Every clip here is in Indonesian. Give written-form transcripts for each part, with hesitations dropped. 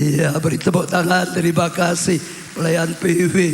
Iya, beri tepuk tangan. Terima kasih pelayan PW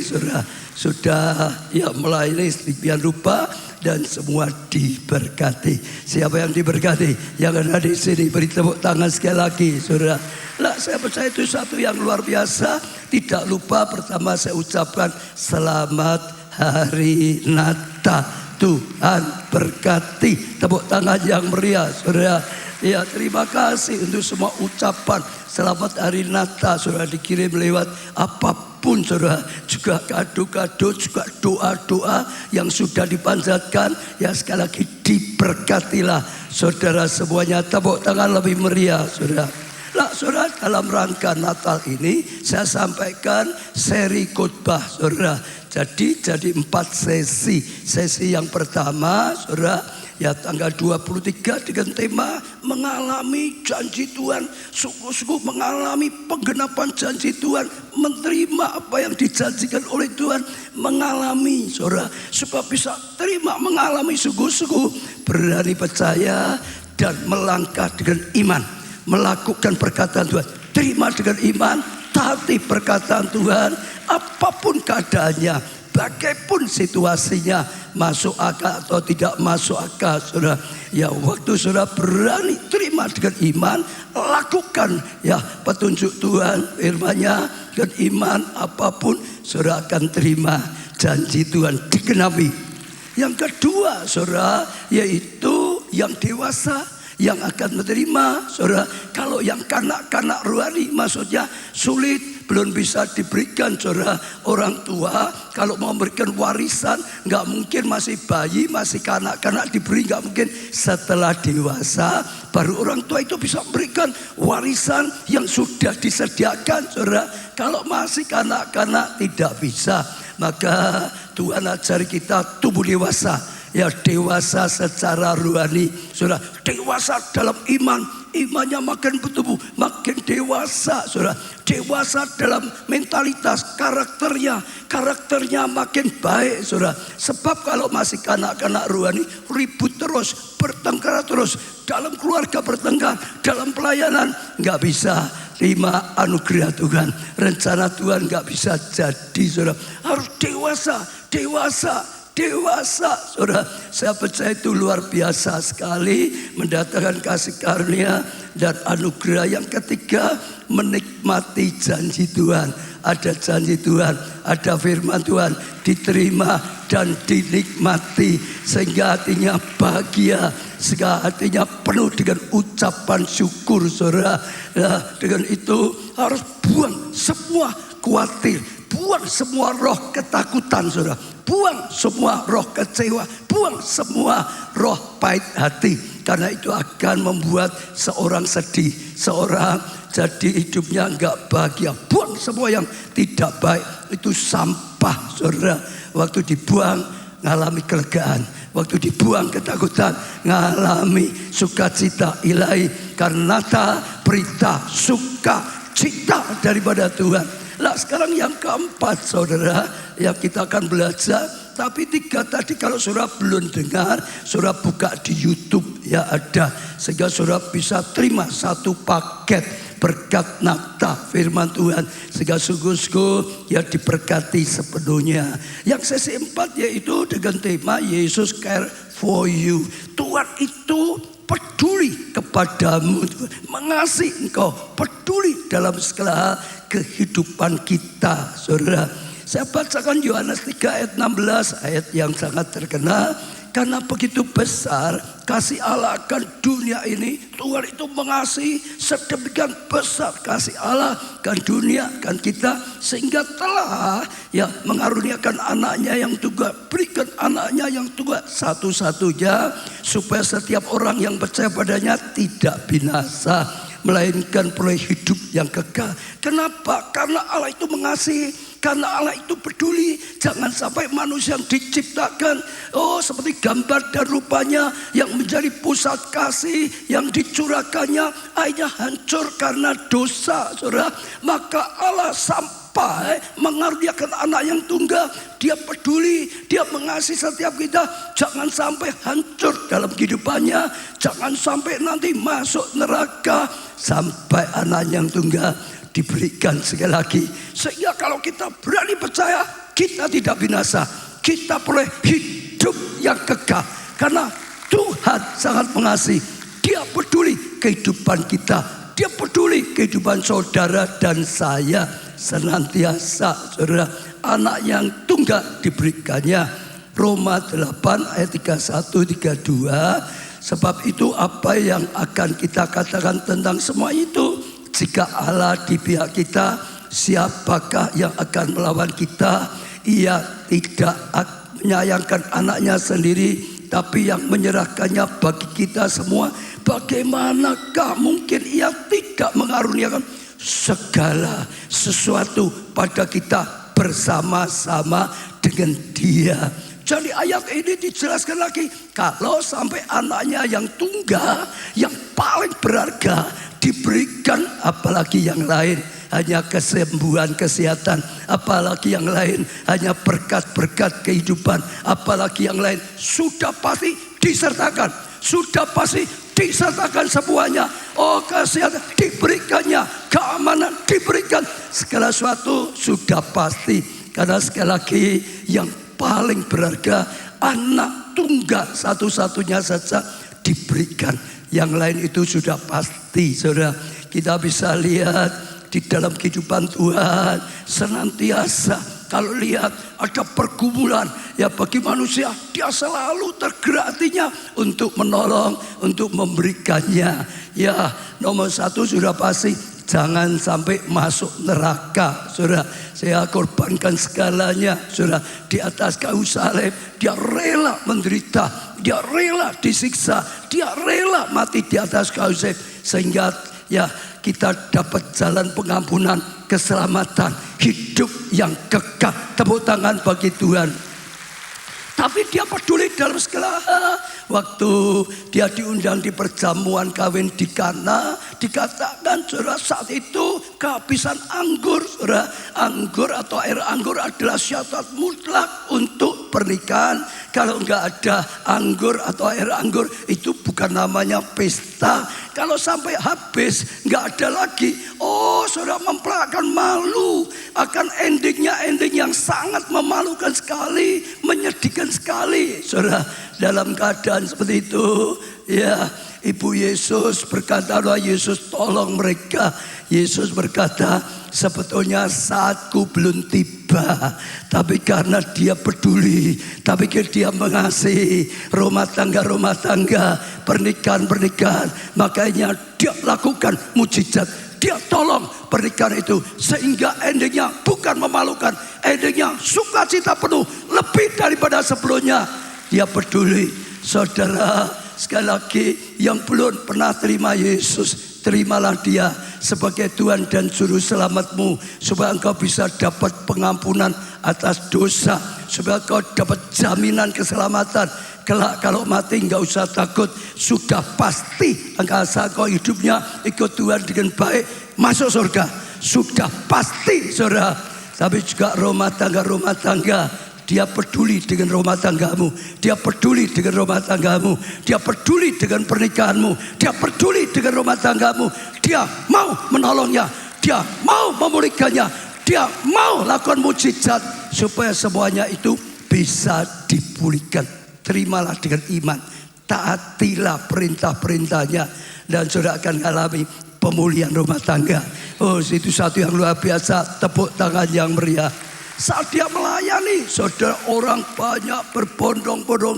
sudah ya melayani sedemikian rupa dan semua diberkati. Siapa yang diberkati? Yang ada di sini beri tepuk tangan sekali lagi, saudara. Lah, saya percaya itu satu yang luar biasa. Tidak lupa pertama saya ucapkan selamat hari Natal. Tuhan berkati. Tepuk tangan yang meriah, saudara. Ya, terima kasih untuk semua ucapan selamat hari Natal, saudara, dikirim lewat apapun, saudara. Juga kado-kado, juga doa-doa yang sudah dipanjatkan. Ya, sekali lagi diberkatilah, saudara semuanya. Tepuk tangan lebih meriah, saudara. Lah, saudara, dalam rangka Natal ini saya sampaikan seri khotbah, saudara. Jadi 4 sesi. Sesi yang pertama, saudara, ya tanggal 23 dengan tema mengalami janji Tuhan. Sungguh-sungguh mengalami penggenapan janji Tuhan. Menerima apa yang dijanjikan oleh Tuhan. Mengalami, saudara. Supaya bisa terima, mengalami sungguh-sungguh. Berani percaya dan melangkah dengan iman. Melakukan perkataan Tuhan. Terima dengan iman. Taati perkataan Tuhan. Apapun keadaannya, bagaimanapun situasinya, masuk akal atau tidak masuk akal, saudara. Ya, waktu saudara berani terima dengan iman, lakukan ya petunjuk Tuhan, firman-Nya dengan iman, apapun saudara akan terima janji Tuhan digenapi. Yang kedua, saudara, yaitu yang dewasa yang akan menerima, saudara. Kalau yang kanak-kanak rohani, maksudnya sulit, belum bisa diberikan, saudara. Orang tua kalau mau memberikan warisan, nggak mungkin masih bayi, masih kanak-kanak diberi, nggak mungkin. Setelah dewasa, baru orang tua itu bisa memberikan warisan yang sudah disediakan, saudara. Kalau masih kanak-kanak tidak bisa. Maka Tuhan ajari kita tumbuh dewasa. Ya, dewasa secara rohani, saudara. Dewasa dalam iman. Imannya makin bertumbuh, makin dewasa, saudara. Dewasa dalam mentalitas, karakternya makin baik, saudara. Sebab kalau masih kanak-kanak rohani, ribut terus, bertengkar terus, dalam keluarga bertengkar, dalam pelayanan, nggak bisa terima anugerah Tuhan. Rencana Tuhan nggak bisa jadi, saudara. Harus dewasa, saudara. Saya percaya itu luar biasa sekali, mendatangkan kasih karunia dan anugerah. Yang ketiga, menikmati janji Tuhan. Ada janji Tuhan, ada firman Tuhan, diterima dan dinikmati sehingga hatinya bahagia, sehingga hatinya penuh dengan ucapan syukur, saudara. Nah, dengan itu harus buang semua khawatir, buang semua roh ketakutan, saudara. Buang semua roh kecewa, buang semua roh pahit hati. Karena itu akan membuat seorang sedih, seorang jadi hidupnya enggak bahagia. Buang semua yang tidak baik, itu sampah, saudara. Waktu dibuang, ngalami kelegaan. Waktu dibuang ketakutan, ngalami sukacita ilahi. Karena berita sukacita daripada Tuhan. Lah, sekarang yang keempat, saudara, yang kita akan belajar. Tapi 3 tadi kalau saudara belum dengar, saudara buka di YouTube, ya ada. Sehingga saudara bisa terima satu paket berkat Natal firman Tuhan. Sehingga sungguh-sungguh ya diberkati sepenuhnya. Yang sesi 4 yaitu dengan tema Yesus care for you. Tuhan itu peduli kepadamu, mengasihi engkau, peduli dalam segala hal kehidupan kita, saudara. Saya bacakan Yohanes 3 ayat 16, ayat yang sangat terkenal. Karena begitu besar kasih Allah akan dunia ini, Tuhan itu mengasihi sedemikian besar kasih Allah akan dunia, akan kita, sehingga telah ya mengaruniakan anaknya yang tunggal, berikan anaknya yang tunggal satu-satunya, supaya setiap orang yang percaya padanya tidak binasa, melainkan peroleh hidup yang kekal. Kenapa? Karena Allah itu mengasihi. Karena Allah itu peduli. Jangan sampai manusia yang diciptakan seperti gambar dan rupanya, yang menjadi pusat kasih, yang dicurahkannya akhirnya hancur karena dosa, saudara. Maka Allah sampai mengaruniakan anak yang tunggal. Dia peduli, dia mengasihi setiap kita. Jangan sampai hancur dalam kehidupannya. Jangan sampai nanti masuk neraka. Sampai anak yang tunggal diberikan sekali lagi. Sehingga kalau kita berani percaya, kita tidak binasa. Kita boleh hidup yang kekal. Karena Tuhan sangat mengasihi. Dia peduli kehidupan kita. Dia peduli kehidupan saudara dan saya. Senantiasa saudara, anak yang tunggal diberikannya. Roma 8 ayat 31-32. Sebab itu apa yang akan kita katakan tentang semua itu? Jika Allah di pihak kita, siapakah yang akan melawan kita? Ia tidak menyayangkan anaknya sendiri, tapi yang menyerahkannya bagi kita semua. Bagaimanakah mungkin ia tidak mengaruniakan segala sesuatu pada kita bersama-sama dengan Dia? Jadi ayat ini dijelaskan lagi, kalau sampai anaknya yang tunggal, yang paling berharga diberikan, apalagi yang lain hanya kesembuhan, kesehatan, apalagi yang lain hanya berkat-berkat kehidupan, apalagi yang lain sudah pasti disertakan, sudah pasti disertakan semuanya. Oh, kesehatan diberikannya, keamanan diberikan, segala sesuatu sudah pasti. Karena sekali lagi yang paling berharga, anak tunggal satu-satunya saja diberikan. Yang lain itu sudah pasti, saudara. Kita bisa lihat di dalam kehidupan Tuhan senantiasa. Kalau lihat ada pergumulan, ya bagi manusia, dia selalu tergerak hatinya untuk menolong, untuk memberikannya. Ya, nomor satu sudah pasti, jangan sampai masuk neraka, saudara. Saya korbankan segalanya, saudara. Di atas kayu salib, dia rela menderita, dia rela disiksa, dia rela mati di atas kayu salib, sehingga ya kita dapat jalan pengampunan, keselamatan, hidup yang kekal. Tepuk tangan bagi Tuhan. Tapi dia peduli dalam segala hal. Waktu dia diundang di perjamuan kawin di Kana, dikatakan saudara saat itu kehabisan anggur. Saudara, anggur atau air anggur adalah syarat mutlak untuk pernikahan. Kalau enggak ada anggur atau air anggur, itu bukan namanya pesta. Kalau sampai habis enggak ada lagi, oh saudara mempelai akan malu. Akan endingnya ending yang sangat memalukan sekali, menyedihkan sekali. Saudara, dalam keadaan seperti itu, ya Ibu Yesus berkata, doa Yesus tolong mereka. Yesus berkata, sebetulnya saatku belum tiba, tapi karena dia peduli, tapi karena dia mengasihi rumah tangga, pernikahan, makanya dia lakukan mujizat. Dia tolong pernikahan itu sehingga endingnya bukan memalukan, endingnya sukacita penuh lebih daripada sebelumnya. Dia peduli. Saudara, sekali lagi yang belum pernah terima Yesus, terimalah dia sebagai Tuhan dan Juru Selamatmu, supaya engkau bisa dapat pengampunan atas dosa, supaya engkau dapat jaminan keselamatan. Kelak kalau mati enggak usah takut, sudah pasti engkau hidupnya ikut Tuhan dengan baik, masuk surga, sudah pasti, saudara. Tapi juga rumah tangga, dia peduli dengan rumah tanggamu, dia peduli dengan rumah tanggamu, dia peduli dengan pernikahanmu, dia peduli dengan rumah tanggamu, dia mau menolongnya, dia mau memulihkannya, dia mau lakukan mujizat supaya semuanya itu bisa dipulihkan. Terimalah dengan iman, taatilah perintah-perintahnya, dan saudara akan alami pemulihan rumah tangga. Oh, itu satu yang luar biasa. Tepuk tangan yang meriah. Saat dia melayani, saudara, orang banyak berbondong-bondong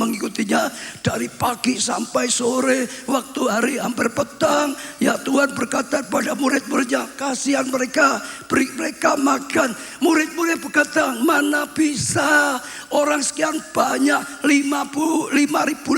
mengikutinya dari pagi sampai sore. Waktu hari hampir petang, ya Tuhan berkata pada murid-muridnya, kasihan mereka, beri mereka makan. Murid-murid berkata, mana bisa, orang sekian banyak, 5.000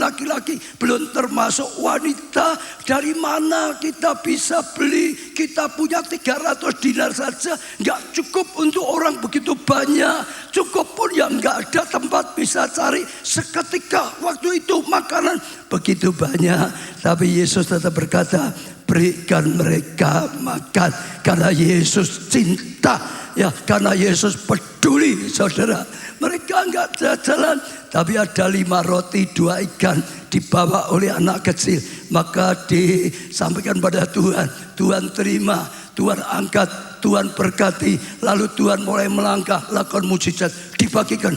laki-laki, belum termasuk wanita. Dari mana kita bisa beli? Kita punya 300 dinar saja, nggak cukup untuk orang begitu banyak. Cukup pun yang nggak ada tempat bisa cari. Seketika waktu itu makanan begitu banyak, tapi Yesus tetap berkata, berikan mereka makan. Karena Yesus cinta, ya, karena Yesus peduli, saudara. Mereka nggak jalan, tapi ada 5 roti 2 ikan dibawa oleh anak kecil. Maka disampaikan pada Tuhan, Tuhan terima. Tuhan angkat, Tuhan berkati, lalu Tuhan mulai melangkah, lakukan mujizat, dibagikan,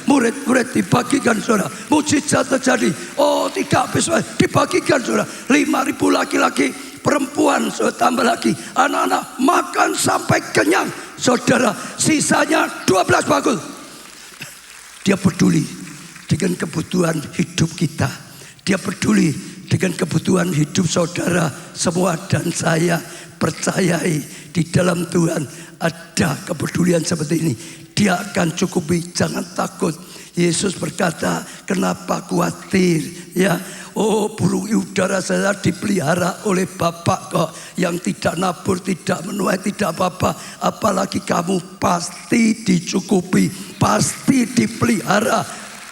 murid-murid dibagikan, saudara. Mujizat terjadi. Oh, tidak habis, dibagikan, saudara. 5.000 laki-laki, perempuan, saudara, tambah lagi anak-anak makan sampai kenyang, saudara. Sisanya 12 bakul. Dia peduli dengan kebutuhan hidup kita. Dia peduli dengan kebutuhan hidup saudara semua, dan saya percayai di dalam Tuhan ada kepedulian seperti ini. Dia akan cukupi, jangan takut. Yesus berkata, kenapa khawatir? Ya, oh, burung udara saya dipelihara oleh Bapak kok, yang tidak nabur, tidak menuai, tidak apa-apa. Apalagi kamu pasti dicukupi, pasti dipelihara.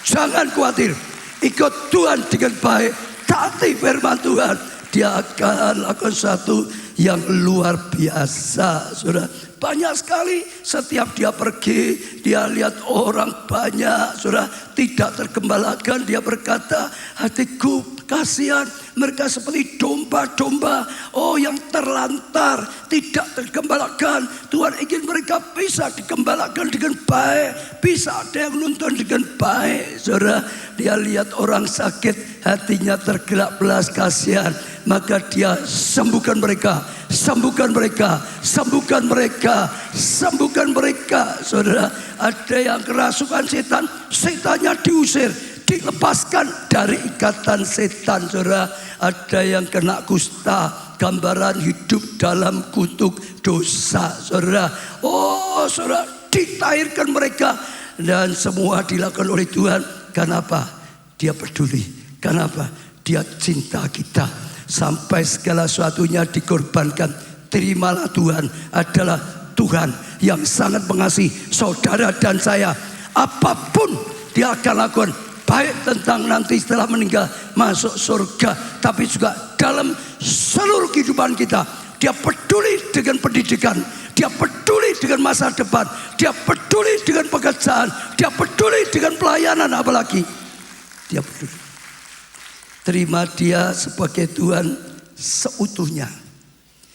Jangan khawatir, ikut Tuhan dengan baik, taati firman Tuhan. Dia akan lakukan sesuatu yang luar biasa, saudara. Banyak sekali setiap dia pergi, dia lihat orang banyak, saudara, tidak tergembalakan. Dia berkata, hatiku kasihan, mereka seperti domba-domba, oh, yang terlantar, tidak tergembalakan. Tuhan ingin mereka bisa digembalakan dengan baik, bisa ada yang nonton dengan baik, saudara. Dia lihat orang sakit, hatinya tergerak belas kasihan, maka dia sembuhkan mereka, sembuhkan mereka, sembuhkan mereka, sembuhkan mereka, saudara. Ada yang kerasukan setan, setannya diusir, dilepaskan dari ikatan setan, saudara. Ada yang kena kusta, gambaran hidup dalam kutuk dosa, saudara. Oh, saudara, ditahirkan mereka, dan semua dilakukan oleh Tuhan. Kenapa? Dia peduli. Kenapa? Dia cinta kita. Sampai segala sesuatunya dikorbankan. Terimalah Tuhan adalah Tuhan yang sangat mengasihi saudara dan saya. Apapun dia akan lakukan, baik tentang nanti setelah meninggal masuk surga, tapi juga dalam seluruh kehidupan kita. Dia peduli dengan pendidikan, dia peduli dengan masa depan, dia peduli dengan pekerjaan, dia peduli dengan pelayanan, apalagi dia peduli. Terima dia sebagai Tuhan seutuhnya.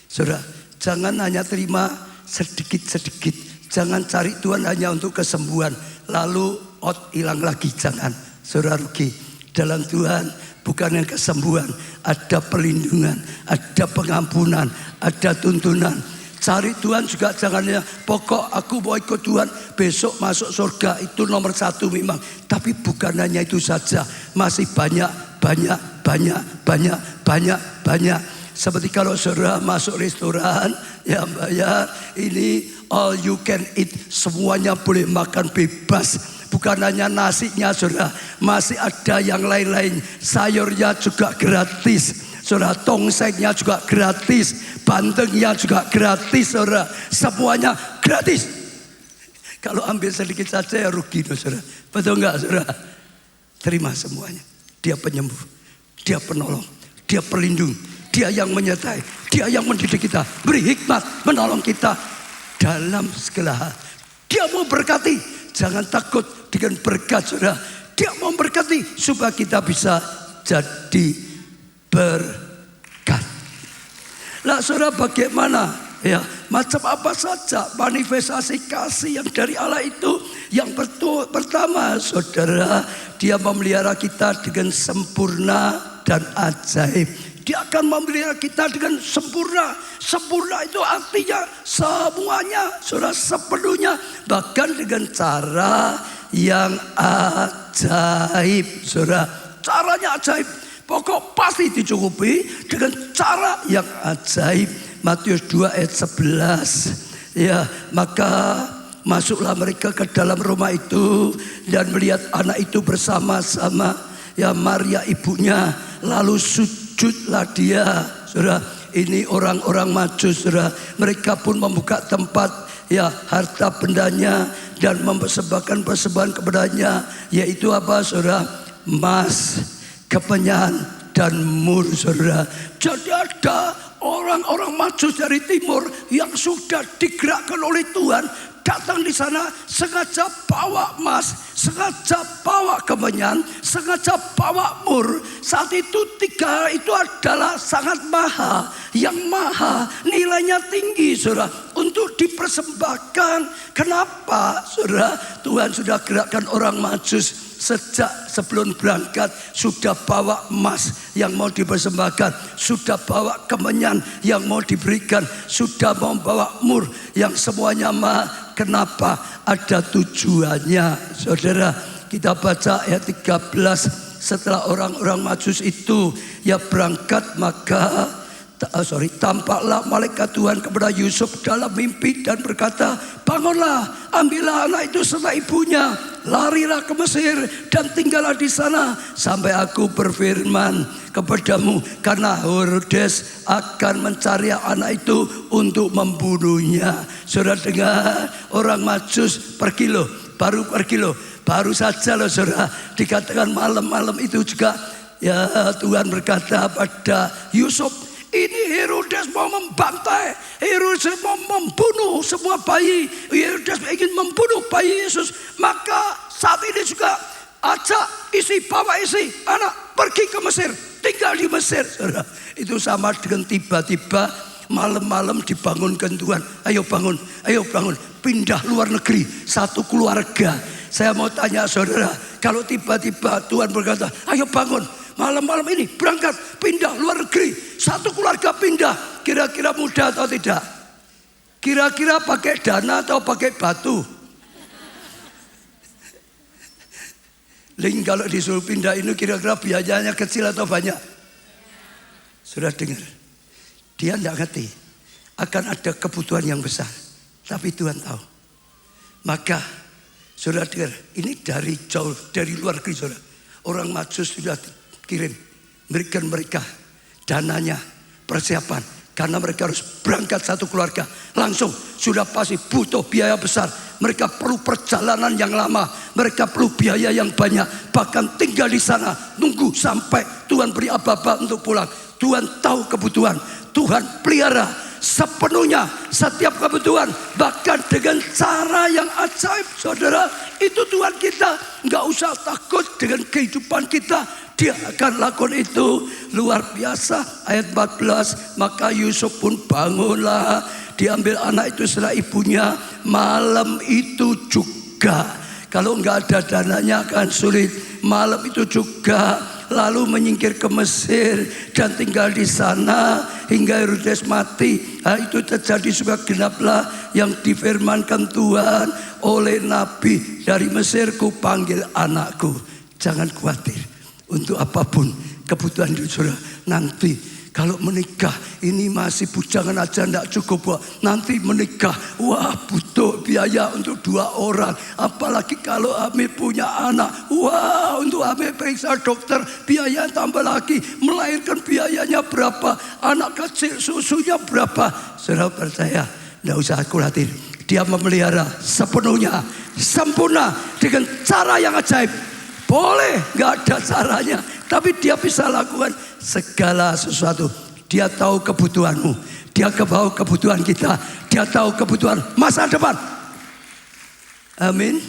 Saudara, jangan hanya terima sedikit-sedikit. Jangan cari Tuhan hanya untuk kesembuhan, lalu hilang lagi. Jangan, saudara, rugi. Dalam Tuhan bukan yang kesembuhan, ada perlindungan, ada pengampunan, ada tuntunan. Cari Tuhan juga jangan ya, pokok aku mau ikut Tuhan, besok masuk surga, itu nomor 1 memang. Tapi bukan hanya itu saja, masih banyak. Seperti kalau saudara masuk restoran, ya bayar, ini all you can eat, semuanya boleh makan bebas. Bukan hanya nasinya, saudara, masih ada yang lain-lain. Sayurnya juga gratis, saudara, tongsengnya juga gratis, bandengnya juga gratis, saudara, semuanya gratis. Kalau ambil sedikit saja ya rugi, saudara. Betul enggak, saudara? Terima semuanya. Dia penyembuh, dia penolong, dia pelindung, dia yang menyertai, dia yang mendidik kita, beri hikmat, menolong kita dalam segala hal. Dia mau berkati, jangan takut dengan berkat, saudara. Dia mau berkati supaya kita bisa jadi berkat. Lah, saudara, bagaimana? Ya, macam apa saja manifestasi kasih yang dari Allah itu? Yang pertama, saudara, dia memelihara kita dengan sempurna dan ajaib. Dia akan memelihara kita dengan sempurna. Sempurna itu artinya semuanya, saudara, sepenuhnya, bahkan dengan cara yang ajaib, saudara. Caranya ajaib. Pokok pasti dicukupi dengan cara yang ajaib. Matius 2 ayat 11. Ya, maka masuklah mereka ke dalam rumah itu dan melihat anak itu bersama-sama, ya, Maria ibunya, lalu sujudlah dia. Saudara, ini orang-orang Majus, saudara. Mereka pun membuka tempat, ya, harta bendanya dan mempersembahkan persembahan kepadanya, yaitu apa, saudara? Emas, kemenyan dan mur, saudara. Jadi ada orang-orang Majus dari timur yang sudah digerakkan oleh Tuhan datang di sana sengaja bawa emas, sengaja bawa kemenyan, sengaja bawa mur. Saat itu 3 itu adalah sangat mahal, yang mahal, nilainya tinggi saudara, untuk dipersembahkan. Kenapa saudara? Tuhan sudah gerakkan orang Majus sejak sebelum berangkat, sudah bawa emas yang mau dipersembahkan, sudah bawa kemenyan yang mau diberikan, sudah membawa mur yang semuanya mahal. Kenapa? Ada tujuannya saudara. Kita baca ayat 13. Setelah orang-orang Majus itu ya berangkat, maka tampaklah malaikat Tuhan kepada Yusuf dalam mimpi dan berkata, bangunlah, ambillah anak itu serta ibunya, larilah ke Mesir dan tinggallah di sana sampai aku berfirman kepadamu, karena Herodes akan mencari anak itu untuk membunuhnya. Saudara dengar, orang Majus pergi loh, baru saja loh saudara, dikatakan malam-malam itu juga ya Tuhan berkata pada Yusuf, ini Herodes mau membantai, Herodes mau membunuh semua bayi, Herodes ingin membunuh bayi Yesus. Maka saat ini juga ajak bawa isi anak pergi ke Mesir, tinggal di Mesir. Saudara, itu sama dengan tiba-tiba malam-malam dibangunkan Tuhan, ayo bangun, pindah luar negeri, satu keluarga. Saya mau tanya saudara, kalau tiba-tiba Tuhan berkata, ayo bangun, malam-malam ini berangkat, pindah luar negeri, satu keluarga pindah, kira-kira mudah atau tidak? Kira-kira pakai dana atau pakai batu? Ling, kalau disuruh pindah ini kira-kira biayanya kecil atau banyak? Sudah dengar, dia tidak ngerti akan ada kebutuhan yang besar, tapi Tuhan tahu. Maka saudara dengar, ini dari jauh, dari luar negeri saudara, orang Majus sudah kirim, berikan mereka dananya, persiapan, karena mereka harus berangkat satu keluarga langsung, sudah pasti butuh biaya besar. Mereka perlu perjalanan yang lama, mereka perlu biaya yang banyak, bahkan tinggal di sana nunggu sampai Tuhan beri apa-apa untuk pulang. Tuhan tahu kebutuhan, Tuhan pelihara sepenuhnya setiap kebutuhan, bahkan dengan cara yang ajaib. Saudara, itu Tuhan kita, nggak usah takut dengan kehidupan kita, Dia akan lakukan itu luar biasa. Ayat 14, maka Yusuf pun bangunlah, diambil anak itu setelah ibunya malam itu juga. Kalau nggak ada dananya akan sulit. Malam itu juga lalu menyingkir ke Mesir dan tinggal di sana hingga Herodes mati. Hal itu terjadi supaya genaplah yang difirmankan Tuhan oleh Nabi, dari Mesir ku panggil anakku. Jangan khawatir untuk apapun kebutuhan di saudara. Nanti kalau menikah ini masih bujangan aja tidak cukup, wah. Nanti menikah, wah butuh biaya untuk 2 orang. Apalagi kalau Amir punya anak, wah untuk Amir periksa dokter biaya tambah lagi. Melahirkan biayanya berapa, anak kecil susunya berapa. Saudara percaya, tidak usah khawatir. Dia memelihara sepenuhnya, sempurna dengan cara yang ajaib. Boleh gak ada caranya, tapi Dia bisa lakukan segala sesuatu. Dia tahu kebutuhanmu, Dia tahu kebutuhan kita, Dia tahu kebutuhan masa depan. Amin,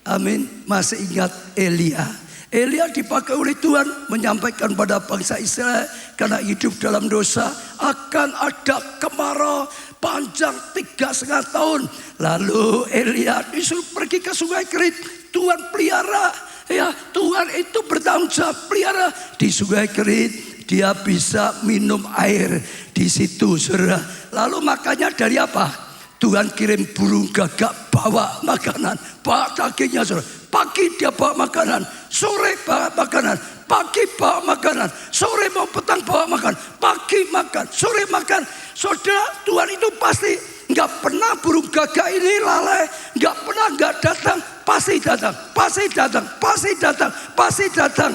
amin. Masih ingat Elia? Elia dipakai oleh Tuhan menyampaikan pada bangsa Israel, karena hidup dalam dosa akan ada kemarau panjang 3,5 tahun. Lalu Elia disuruh pergi ke Sungai Kerit. Tuhan pelihara. Ya, Tuhan itu bertanggung jawab pelihara di Sungai Kerit. Dia bisa minum air di situ, saudara. Lalu makannya dari apa? Tuhan kirim burung gagak bawa makanan, bawa dagingnya, saudara. Pagi dia bawa makanan, sore bawa makanan, pagi bawa makanan, sore mau petang bawa makan, pagi makan, sore makan. Saudara, Tuhan itu pasti nggak pernah burung gagak ini lalai, nggak pernah nggak datang. Pasti datang, pasti datang, pasti datang, pasti datang.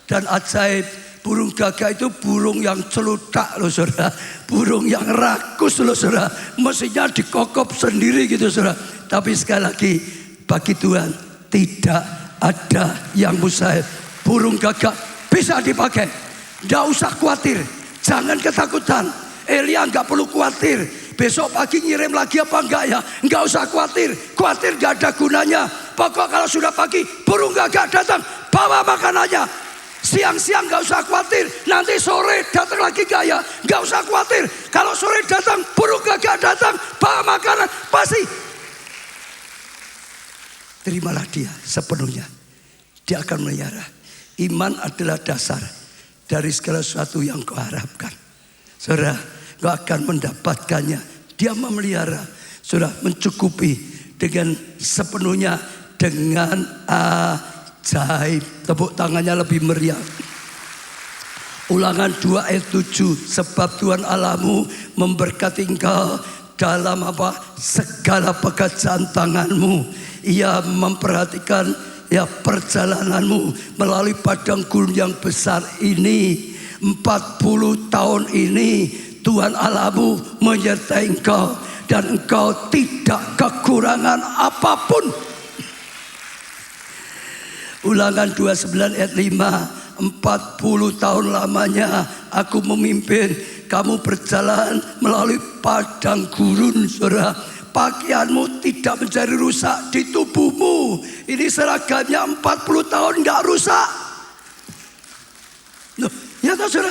Dan ajaib, burung gagak itu burung yang celutak loh saudara. Burung yang rakus loh saudara. Mestinya dikokop sendiri gitu saudara. Tapi sekali lagi, bagi Tuhan tidak ada yang mustahil. Burung gagak bisa dipakai. Tidak usah khawatir, jangan ketakutan. Elia nggak perlu khawatir. besok pagi ngirim lagi apa enggak ya? Enggak usah khawatir, khawatir enggak ada gunanya. Pokok kalau sudah pagi burung gagak datang, bawa makanannya. Siang-siang enggak usah khawatir, nanti sore datang lagi enggak ya? Enggak usah khawatir, kalau sore datang burung gagak datang, bawa makanan, pasti. Terimalah dia sepenuhnya, dia akan melihara. Iman adalah dasar dari segala sesuatu yang kau harapkan. Saudara, kau akan mendapatkannya. Dia memelihara, saudara, mencukupi dengan sepenuhnya dengan ajaib. Tepuk tangannya lebih meriah. Ulangan 2 ayat 7. Sebab Tuhan Allahmu memberkati engkau dalam apa? Segala pekerjaan tanganmu. Ia memperhatikan perjalananmu melalui padang gurun yang besar ini. 40 tahun ini Tuhan Allahmu menyertai engkau dan engkau tidak kekurangan apapun. Ulangan 29 ayat 5. 40 tahun lamanya aku memimpin kamu berjalan melalui padang gurun, saudara. Pakaianmu tidak menjadi rusak di tubuhmu. Ini seragamnya 40 tahun enggak rusak. Loh, ya toh saudara,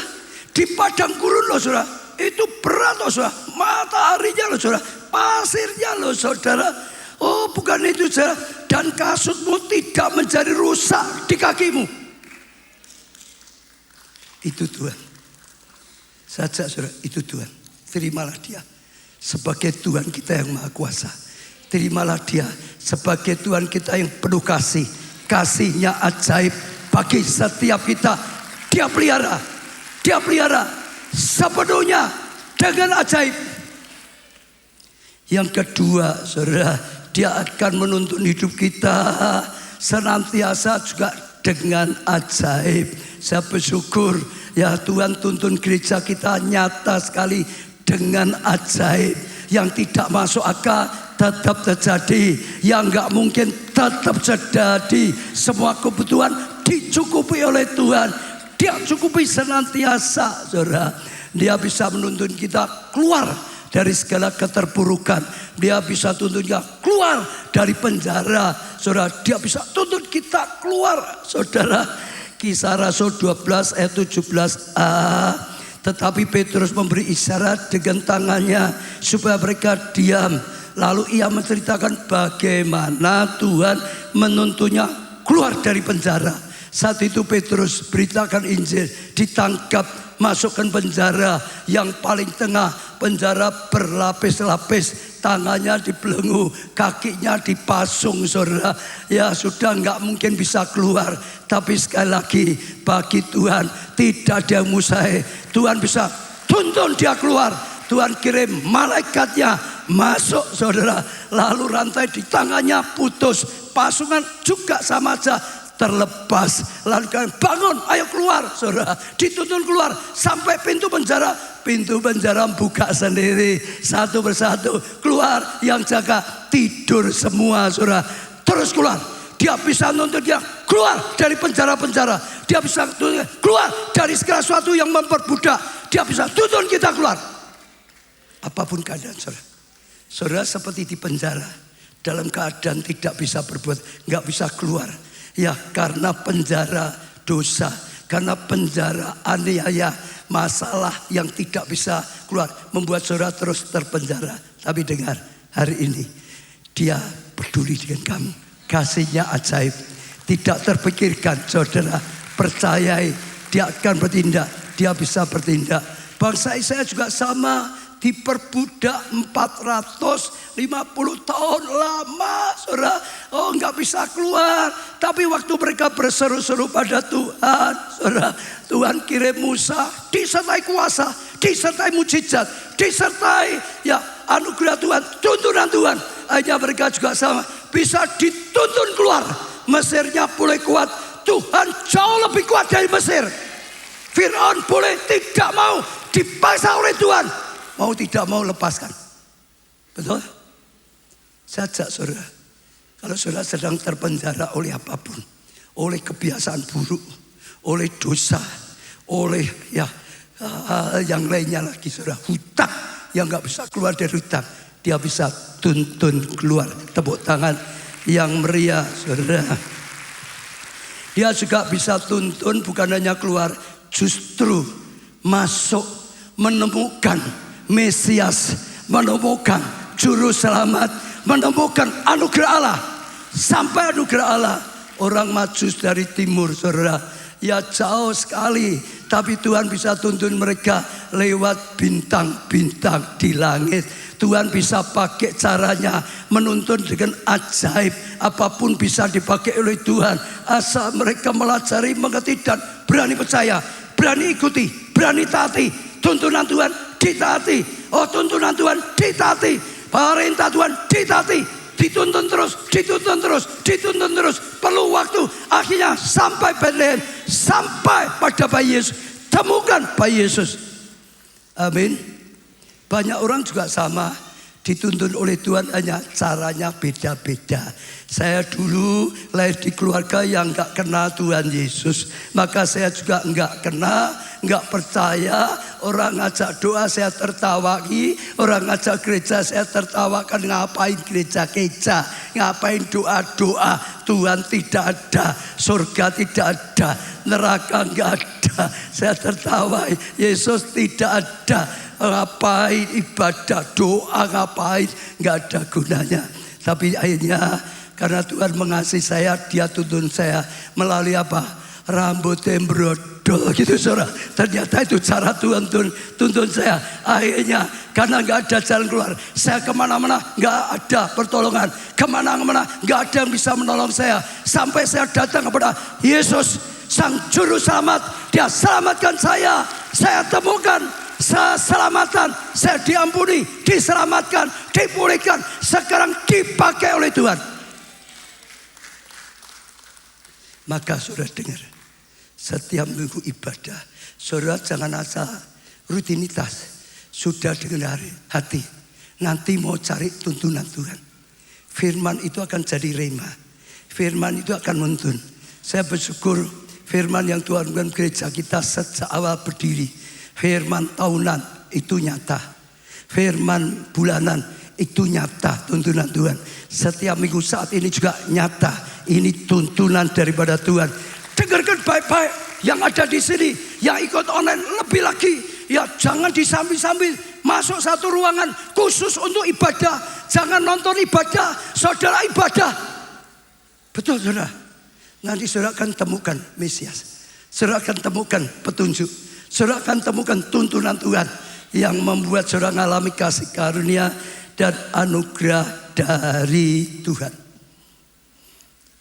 di padang gurun loh saudara, itu berat loh saudara, mataharinya loh saudara, pasirnya loh saudara. Oh bukan itu saudara, dan kasutmu tidak menjadi rusak di kakimu. Itu Tuhan. Saja saudara, itu Tuhan. Terimalah dia sebagai Tuhan kita yang maha kuasa. Terimalah dia sebagai Tuhan kita yang penuh kasih. Kasihnya ajaib bagi setiap kita. Dia pelihara sepenuhnya dengan ajaib. Yang kedua saudara, dia akan menuntun hidup kita senantiasa juga dengan ajaib. Saya bersyukur ya Tuhan tuntun gereja kita nyata sekali dengan ajaib. Yang tidak masuk akal tetap terjadi, yang gak mungkin tetap terjadi. Semua kebutuhan dicukupi oleh Tuhan. Dia cukupi senantiasa saudara. Dia bisa menuntun kita keluar dari segala keterpurukan. Dia bisa tuntun kita keluar dari penjara saudara. Dia bisa tuntun kita keluar saudara. Kisah Rasul 12 ayat 17a. Tetapi Petrus memberi isyarat dengan tangannya supaya mereka diam. Lalu ia menceritakan bagaimana Tuhan menuntunnya keluar dari penjara. Saat itu Petrus beritakan Injil, ditangkap, masukkan penjara yang paling tengah. Penjara berlapis-lapis, tangannya dibelenggu, kakinya dipasung saudara. Ya sudah nggak mungkin bisa keluar. Tapi sekali lagi bagi Tuhan tidak ada yang mustahil. Tuhan bisa tuntun dia keluar. Tuhan kirim malaikatnya masuk saudara. Lalu rantai di tangannya putus, pasungan juga sama aja terlepas. Lalu kalian bangun, ayo keluar saudara. Dituntun keluar sampai pintu penjara. Pintu penjara buka sendiri, satu persatu keluar. Yang jaga tidur semua saudara. Terus keluar. Dia bisa nuntun dia keluar dari penjara-penjara. Dia bisa keluar dari segala sesuatu yang memperbudak. Dia bisa tuntun kita keluar. Apapun keadaan saudara. Saudara seperti di penjara, dalam keadaan tidak bisa berbuat, nggak bisa keluar. Ya karena penjara dosa, karena penjara aniaya, masalah yang tidak bisa keluar, membuat saudara terus terpenjara. Tapi dengar, hari ini dia peduli dengan kamu. Kasihnya ajaib, tidak terpikirkan saudara. Percayai, dia akan bertindak, dia bisa bertindak. Bangsa Israel juga sama, diperbudak 450 tahun lama saudara. Oh nggak bisa keluar. Tapi waktu mereka berseru-seru pada Tuhan saudara, Tuhan kirim Musa, disertai kuasa, disertai mujizat, disertai ya anugerah Tuhan, tuntunan Tuhan. Hanya mereka juga sama, bisa dituntun keluar. Mesirnya boleh kuat, Tuhan jauh lebih kuat dari Mesir. Fir'aun boleh tidak mau, dipaksa oleh Tuhan, mau tidak mau lepaskan. Betul? Saja saudara, kalau saudara sedang terpenjara oleh apapun, oleh kebiasaan buruk, oleh dosa, oleh yang lainnya lagi saudara, hutang, yang nggak bisa keluar dari hutang, dia bisa tuntun keluar. Tepuk tangan yang meriah, saudara. Dia juga bisa tuntun bukan hanya keluar, justru masuk, menemukan Mesias, menemukan Juru Selamat, menemukan anugerah Allah. Sampai anugerah Allah, orang Majus dari timur, saudara, ya jauh sekali, tapi Tuhan bisa tuntun mereka lewat bintang-bintang di langit. Tuhan bisa pakai caranya menuntun dengan ajaib. Apapun bisa dipakai oleh Tuhan, asal mereka melajari, mengerti, dan berani percaya, berani ikuti, berani taati. Tuntunan Tuhan ditaati. Oh, tuntunan Tuhan ditaati. Perintah Tuhan ditaati. Dituntun terus, dituntun terus, dituntun terus. Perlu waktu. Akhirnya sampai Bethlehem, sampai pada bayi Yesus. Temukan bayi Yesus. Amin. Banyak orang juga sama, dituntun oleh Tuhan, hanya caranya beda-beda. Saya dulu lahir di keluarga yang gak kenal Tuhan Yesus, maka saya juga gak kenal, gak percaya. Orang ngajak doa saya tertawai, orang ngajak gereja saya tertawakan. Ngapain gereja-gereja, ngapain doa-doa. Tuhan tidak ada, surga tidak ada, neraka gak ada. Saya tertawai, Yesus tidak ada. Ngapain ibadah, doa, ngapain, nggak ada gunanya. Tapi akhirnya karena Tuhan mengasihi saya, dia tuntun saya melalui apa? Rambutnya brodol gitu, saudara. Ternyata itu cara Tuhan tuntun saya. Akhirnya karena nggak ada jalan keluar, saya kemana-mana nggak ada pertolongan, kemana-mana nggak ada yang bisa menolong saya. Sampai saya datang kepada Yesus, Sang Juru Selamat. Dia selamatkan saya temukan keselamatan, saya diampuni, diselamatkan, dipulihkan, sekarang dipakai oleh Tuhan. Maka saudara dengar, setiap minggu ibadah, saudara jangan asal rutinitas. Sudah dengan hati, nanti mau cari tuntunan Tuhan. Firman itu akan jadi rema, firman itu akan menuntun. Saya bersyukur firman yang Tuhan berikan gereja kita sejak awal berdiri. Firman tahunan itu nyata, firman bulanan itu nyata, tuntunan Tuhan. Setiap minggu saat ini juga nyata. Ini tuntunan daripada Tuhan. Dengarkan baik-baik yang ada di sini, yang ikut online lebih lagi. Ya jangan disambil-sambil masuk satu ruangan khusus untuk ibadah. Jangan nonton ibadah, saudara ibadah. Betul saudara. Nanti saudara akan temukan Mesias, saudara akan temukan petunjuk, saudara akan temukan tuntunan Tuhan yang membuat saudara mengalami kasih karunia dan anugerah dari Tuhan.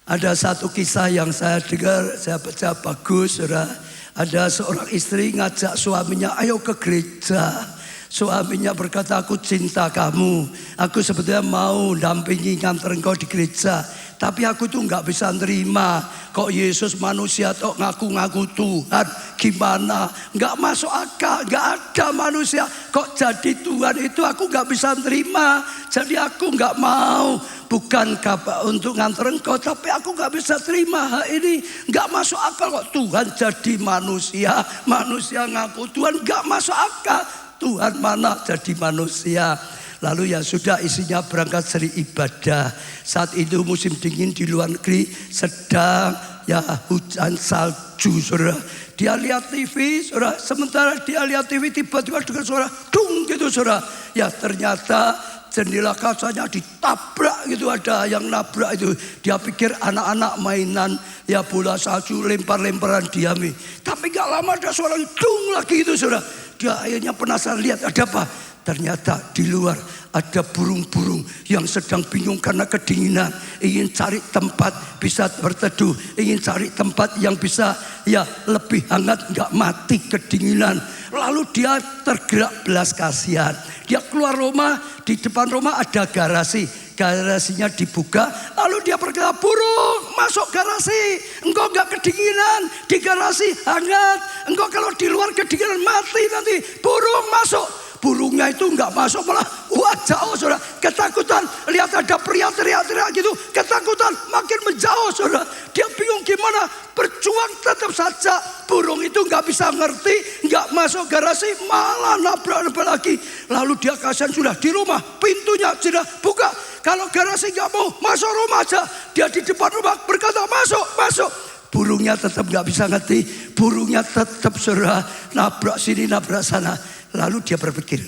Ada satu kisah yang saya dengar, saya baca bagus, saudara. Ada seorang istri ngajak suaminya, ayo ke gereja. Suaminya berkata, aku cinta kamu, aku sebetulnya mau dampingi nganter engkau di gereja, tapi aku tuh nggak bisa nerima. Kok Yesus manusia atau ngaku-ngaku Tuhan, gimana? Nggak masuk akal, nggak ada manusia kok jadi Tuhan, itu aku nggak bisa nerima. Jadi aku nggak mau, bukan untuk nganter engkau, tapi aku nggak bisa terima hal ini. Nggak masuk akal kok Tuhan jadi manusia, manusia ngaku Tuhan, nggak masuk akal. Tuhan mana jadi manusia. Lalu ya sudah, isinya berangkat seri ibadah. Saat itu musim dingin di luar negeri, sedang ya hujan salju, saudara. Dia lihat TV, saudara. Sementara dia lihat TV, tiba-tiba dengar suara dung gitu, saudara. Ya ternyata jendela kacanya ditabrak gitu, ada yang nabrak itu. Dia pikir anak-anak mainan ya bola salju, lempar-lemparan diami. Tapi gak lama ada suara dung lagi itu, saudara. Dia akhirnya penasaran, lihat ada apa. Ternyata di luar ada burung-burung yang sedang bingung karena kedinginan, ingin cari tempat bisa berteduh, ingin cari tempat yang bisa ya lebih hangat, nggak mati kedinginan. Lalu dia tergerak belas kasihan. Dia keluar rumah, di depan rumah ada garasi. Garasinya dibuka, lalu dia berkata, burung masuk garasi, engkau gak kedinginan, di garasi hangat, engkau kalau di luar kedinginan mati nanti, burung masuk. Burungnya itu nggak masuk, malah wah jauh saudara. Ketakutan, lihat ada pria teriak-teriak gitu, ketakutan makin menjauh saudara. Dia bingung gimana, berjuang tetap saja. Burung itu nggak bisa ngerti, nggak masuk garasi, malah nabrak lagi. Lalu dia kasihan, sudah di rumah, pintunya sudah buka. Kalau garasi nggak mau, masuk rumah aja. Dia di depan rumah berkata masuk. Burungnya tetap nggak bisa ngerti, burungnya tetap saudara nabrak sini nabrak sana. Lalu dia berpikir,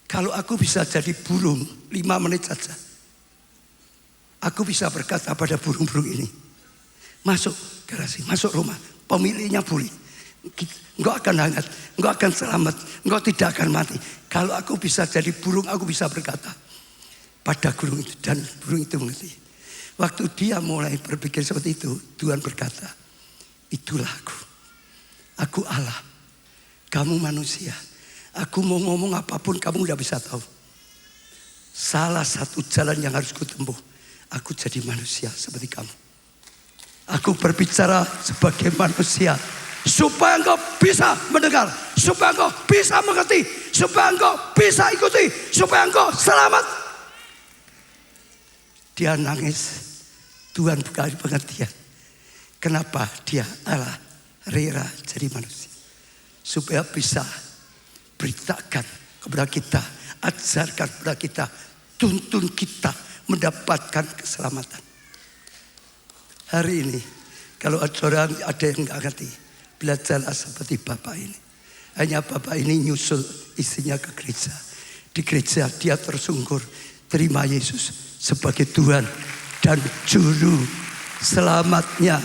kalau aku bisa jadi burung 5 menit saja, aku bisa berkata pada burung-burung ini, masuk garasi, masuk rumah, pemiliknya boleh. Engkau akan hangat, engkau akan selamat, engkau tidak akan mati. Kalau aku bisa jadi burung, aku bisa berkata pada burung itu, dan burung itu mengerti. Waktu dia mulai berpikir seperti itu, Tuhan berkata, itulah aku Allah, kamu manusia. Aku mau ngomong apapun kamu udah bisa tahu. Salah satu jalan yang harus kutempuh, aku jadi manusia seperti kamu. Aku berbicara sebagai manusia supaya engkau bisa mendengar, supaya engkau bisa mengerti, supaya engkau bisa ikuti, supaya engkau selamat. Dia nangis. Tuhan buka pengertian. Kenapa dia Allah rela jadi manusia. Supaya bisa beritakan kepada kita, ajarkan kepada kita, tuntun kita mendapatkan keselamatan. Hari ini kalau ada yang nggak ngerti, belajarlah seperti Bapak ini. Hanya Bapak ini nyusul istrinya ke gereja. Di gereja dia tersungkur terima Yesus sebagai Tuhan dan juru selamatnya.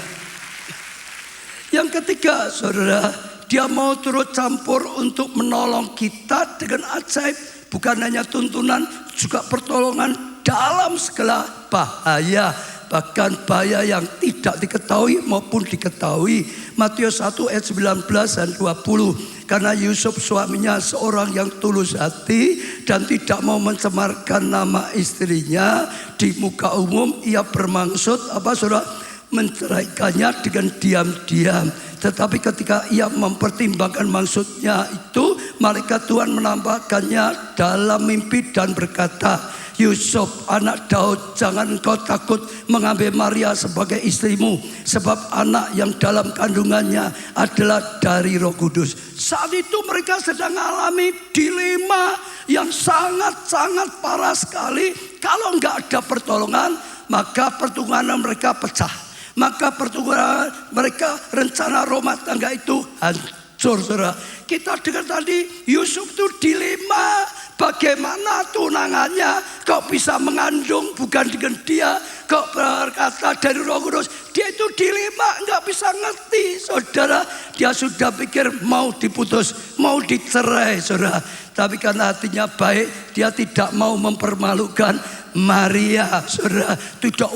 Yang ketiga saudara, dia mau turut campur untuk menolong kita dengan ajaib. Bukan hanya tuntunan, juga pertolongan dalam segala bahaya. Bahkan bahaya yang tidak diketahui maupun diketahui. Matius 1 ayat 19 dan 20. Karena Yusuf suaminya seorang yang tulus hati dan tidak mau mencemarkan nama istrinya di muka umum, ia bermaksud saudara? Menceraikannya dengan diam-diam. Tetapi ketika ia mempertimbangkan maksudnya itu, malaikat Tuhan menampakkannya dalam mimpi dan berkata, Yusuf anak Daud, jangan engkau takut mengambil Maria sebagai istrimu, sebab anak yang dalam kandungannya adalah dari Roh Kudus. Saat itu mereka sedang mengalami dilema yang sangat-sangat parah sekali. Kalau enggak ada pertolongan, maka pertunangan mereka pecah. Maka pertunangan mereka, rencana rumah tangga itu hancur saudara. Kita dengar tadi Yusuf itu dilema. Bagaimana tunangannya kok bisa mengandung bukan dengan dia, kok berkata dari Roh Kudus. Dia itu dilema, nggak bisa ngerti saudara. Dia sudah pikir mau diputus, mau dicerai saudara. Tapi karena hatinya baik, dia tidak mau mempermalukan Maria saudara. Tidak,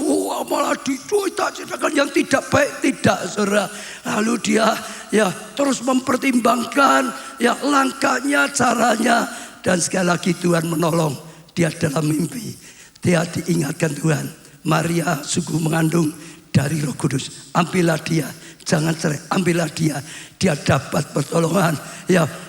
malah diceritakan yang tidak baik, tidak saudara. Lalu dia terus mempertimbangkan langkahnya, caranya. Dan sekali lagi Tuhan menolong dia dalam mimpi. Dia diingatkan Tuhan, Maria sungguh mengandung dari Roh Kudus. Ambillah dia, jangan cerai, ambillah dia. Dia dapat pertolongan,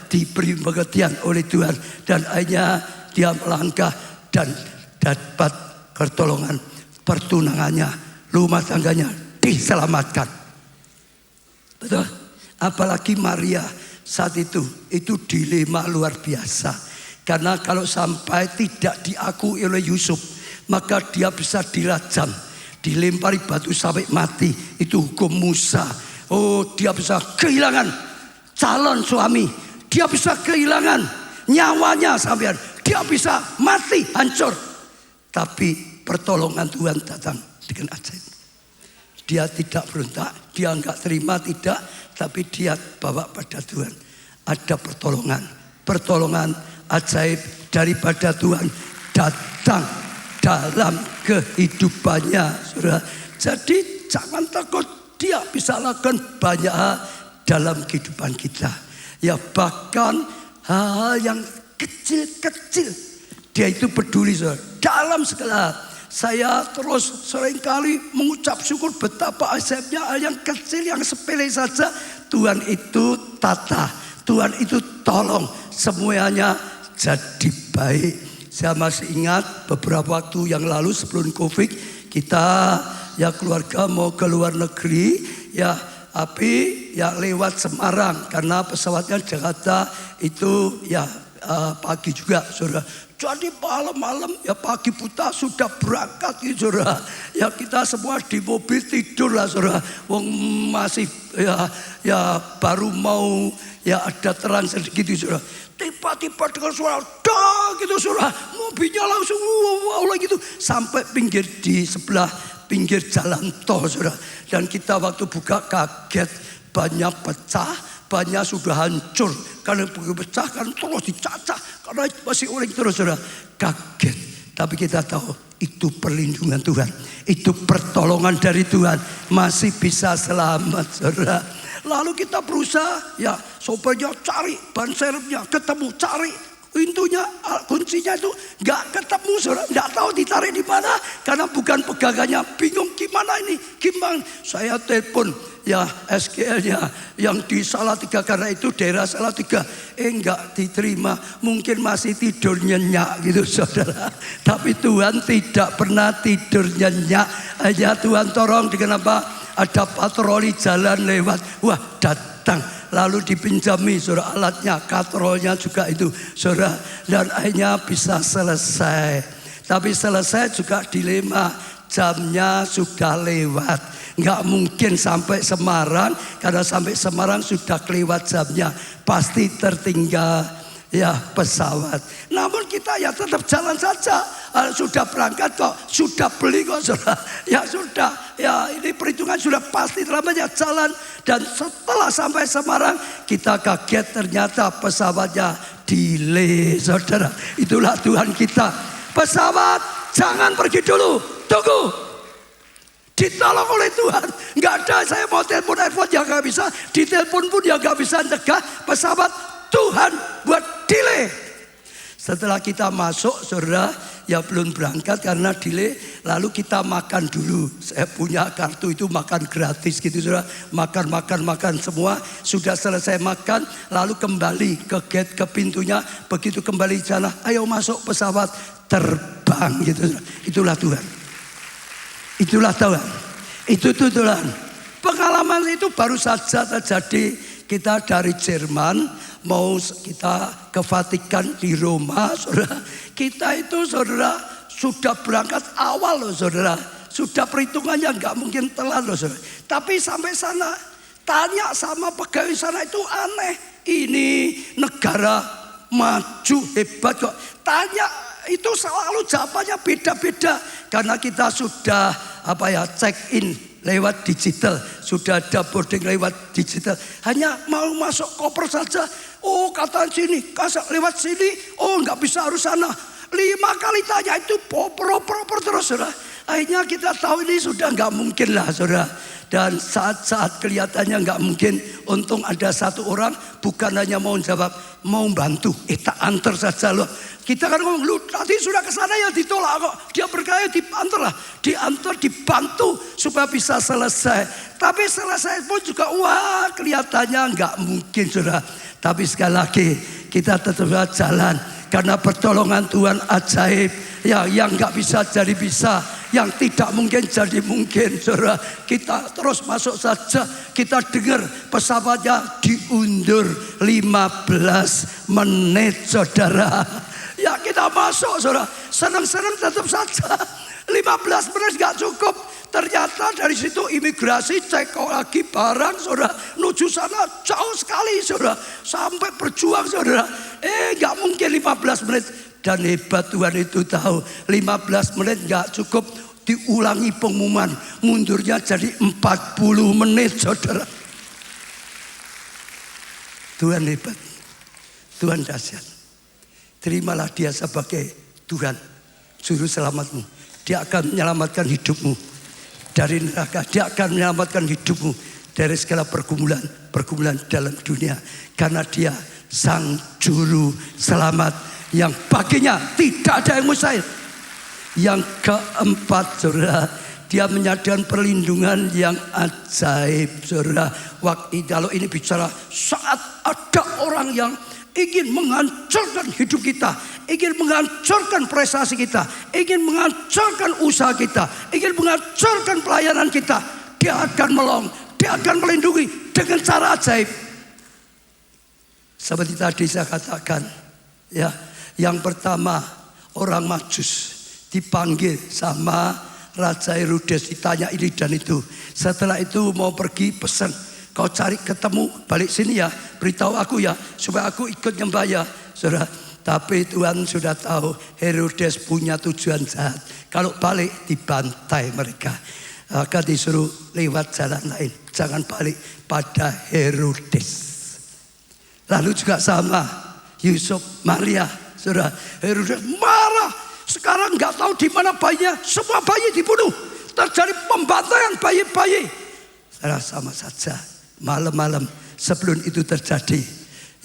diberi pengertian oleh Tuhan. Dan akhirnya dia melangkah dan dapat pertolongan. Pertunangannya, rumah tangganya diselamatkan. Betul? Apalagi Maria saat itu dilema luar biasa. Karena kalau sampai tidak diakui oleh Yusuf, maka dia bisa dirajam, dilempari batu sampai mati. Itu hukum Musa. Dia bisa kehilangan calon suami, dia bisa kehilangan nyawanya sampean, dia bisa mati hancur. Tapi pertolongan Tuhan datang dengan ajaib. Dia tidak berontak, dia enggak terima, tidak, tapi dia bawa pada Tuhan. Ada pertolongan ajaib daripada Tuhan datang dalam kehidupannya saudara. Jadi jangan takut, dia bisa lakukan banyak hal dalam kehidupan kita. Bahkan hal yang kecil-kecil dia itu peduli saudara. Dalam segala saya terus seringkali mengucap syukur betapa ajaibnya hal yang kecil, yang sepele saja Tuhan itu tata, Tuhan itu tolong. Semuanya jadi baik. Saya masih ingat beberapa waktu yang lalu sebelum Covid, kita ya keluarga mau ke luar negeri ya, tapi ya lewat Semarang karena pesawatnya Jakarta itu ya pagi juga, saudara. Jadi malam-malam ya pagi buta sudah berangkat gitu, saudara. Ya kita semua di mobil tidur lah, saudara. Wong masih ya baru mau ya ada terang sedikit gitu, saudara. Tiba-tiba dengan suara dah gitu, saudara. Mobilnya langsung wow gitu sampai pinggir di sebelah pinggir jalan tol, saudara. Dan kita waktu buka kaget, banyak pecah, banyak sudah hancur. Karena pecah kan terus dicacah karena masih oleng terus, saudara. Kaget, tapi kita tahu itu perlindungan Tuhan, itu pertolongan dari Tuhan, masih bisa selamat, saudara. Lalu kita berusaha ya, sopirnya cari ban serepnya, ketemu, cari pintunya, kuncinya itu nggak ketemu, saudara. Nggak tahu ditarik di mana karena bukan pegangannya. Bingung gimana ini, gimana? Saya telepon ya SGL-nya yang di Salatiga karena itu daerah Salatiga. Enggak diterima, mungkin masih tidur nyenyak gitu, saudara. Tapi Tuhan tidak pernah tidur nyenyak. Hanya Tuhan tolong dengan apa? Ada patroli jalan lewat, wah datang. Lalu dipinjami, saudara, alatnya, katrolnya juga itu, saudara. Dan akhirnya bisa selesai. Tapi selesai juga dilema, jamnya sudah lewat. Nggak mungkin sampai Semarang, karena sampai Semarang sudah kelewat jamnya. Pasti tertinggal ya pesawat. Namun kita ya tetap jalan saja. Sudah berangkat kok, sudah beli kok, saudara. Ya sudah, ya ini perhitungan sudah pasti namanya jalan. Dan setelah sampai Semarang, kita kaget ternyata pesawatnya delay, saudara. Itulah Tuhan kita. Pesawat jangan pergi dulu, tunggu. Ditolong oleh Tuhan. Nggak ada saya mau telepon iPhone ya nggak bisa, ditelepon pun ya nggak bisa cegah pesawat. Tuhan buat delay. Setelah kita masuk, saudara, ya belum berangkat karena delay. Lalu kita makan dulu. Saya punya kartu itu makan gratis gitu, saudara. Makan semua. Sudah selesai makan, lalu kembali ke gate, ke pintunya. Begitu kembali di sana, ayo masuk pesawat, terbang gitu, saudara. Itulah Tuhan. Itulah Tuhan. Itu Tuhan. Pengalaman itu baru saja terjadi. Kita dari Jerman mau kita ke Vatikan di Roma, saudara. Kita itu, saudara, sudah berangkat awal loh, saudara. Sudah perhitungannya nggak mungkin telat loh, saudara. Tapi sampai sana tanya sama pegawai sana itu aneh. Ini negara maju hebat kok. Tanya itu selalu jawabannya beda-beda. Karena kita sudah check in lewat digital, sudah ada boarding lewat digital. Hanya mau masuk koper saja. Oh kata sini, lewat sini. Oh nggak bisa harus sana. 5 kali tanya itu proper terus, saudara. Akhirnya kita tahu ini sudah nggak mungkin lah, saudara. Dan saat-saat kelihatannya nggak mungkin, untung ada satu orang bukan hanya mau jawab, mau bantu. Tak antar saja loh. Kita kan ngomong, lu tadi sudah ke sana ya ditolak kok. Dia berkaya diantar lah, diantar, dibantu supaya bisa selesai. Tapi selesai pun juga wah kelihatannya nggak mungkin, saudara. Tapi sekali lagi kita tetap jalan karena pertolongan Tuhan ajaib. Ya, yang nggak bisa jadi bisa, yang tidak mungkin jadi mungkin, saudara. Kita terus masuk saja. Kita dengar pesawatnya diundur 15 menit, saudara. Ya kita masuk, saudara. Senang-senang tetap saja. 15 menit nggak cukup. Ternyata dari situ imigrasi cek lagi barang, saudara. Menuju sana jauh sekali, saudara. Sampai berjuang, saudara. Nggak mungkin 15 menit. Dan hebat Tuhan itu tahu 15 menit nggak cukup. Diulangi pengumuman. Mundurnya jadi 40 menit, saudara. Tuhan hebat. Tuhan dahsyat. Terimalah dia sebagai Tuhan, juru selamatmu. Dia akan menyelamatkan hidupmu dari neraka. Dia akan menyelamatkan hidupmu dari segala pergumulan dalam dunia. Karena dia sang juru selamat yang baginya tidak ada yang mustahil. Yang keempat, saudara, dia menyediakan perlindungan yang ajaib, saudara. Waktu kalau ini bicara saat ada orang yang ingin menghancurkan hidup kita, ingin menghancurkan prestasi kita, ingin menghancurkan usaha kita, ingin menghancurkan pelayanan kita, dia akan menolong, dia akan melindungi dengan cara ajaib. Seperti tadi saya katakan, ya, yang pertama orang Majus dipanggil sama Raja Herodes, ditanya ini dan itu. Setelah itu mau pergi pesan, kau cari ketemu, balik sini ya, beritahu aku ya, supaya aku ikut nyembah ya, saudara. Tapi Tuhan sudah tahu Herodes punya tujuan jahat. Kalau balik dibantai mereka. Maka disuruh lewat jalan lain, jangan balik pada Herodes. Lalu juga sama Yusuf, Maria, saudara. Herodes marah. Sekarang nggak tahu di mana bayinya, semua bayi dibunuh. Terjadi pembantaian bayi-bayi. Saudara, sama saja. Malam-malam sebelum itu terjadi,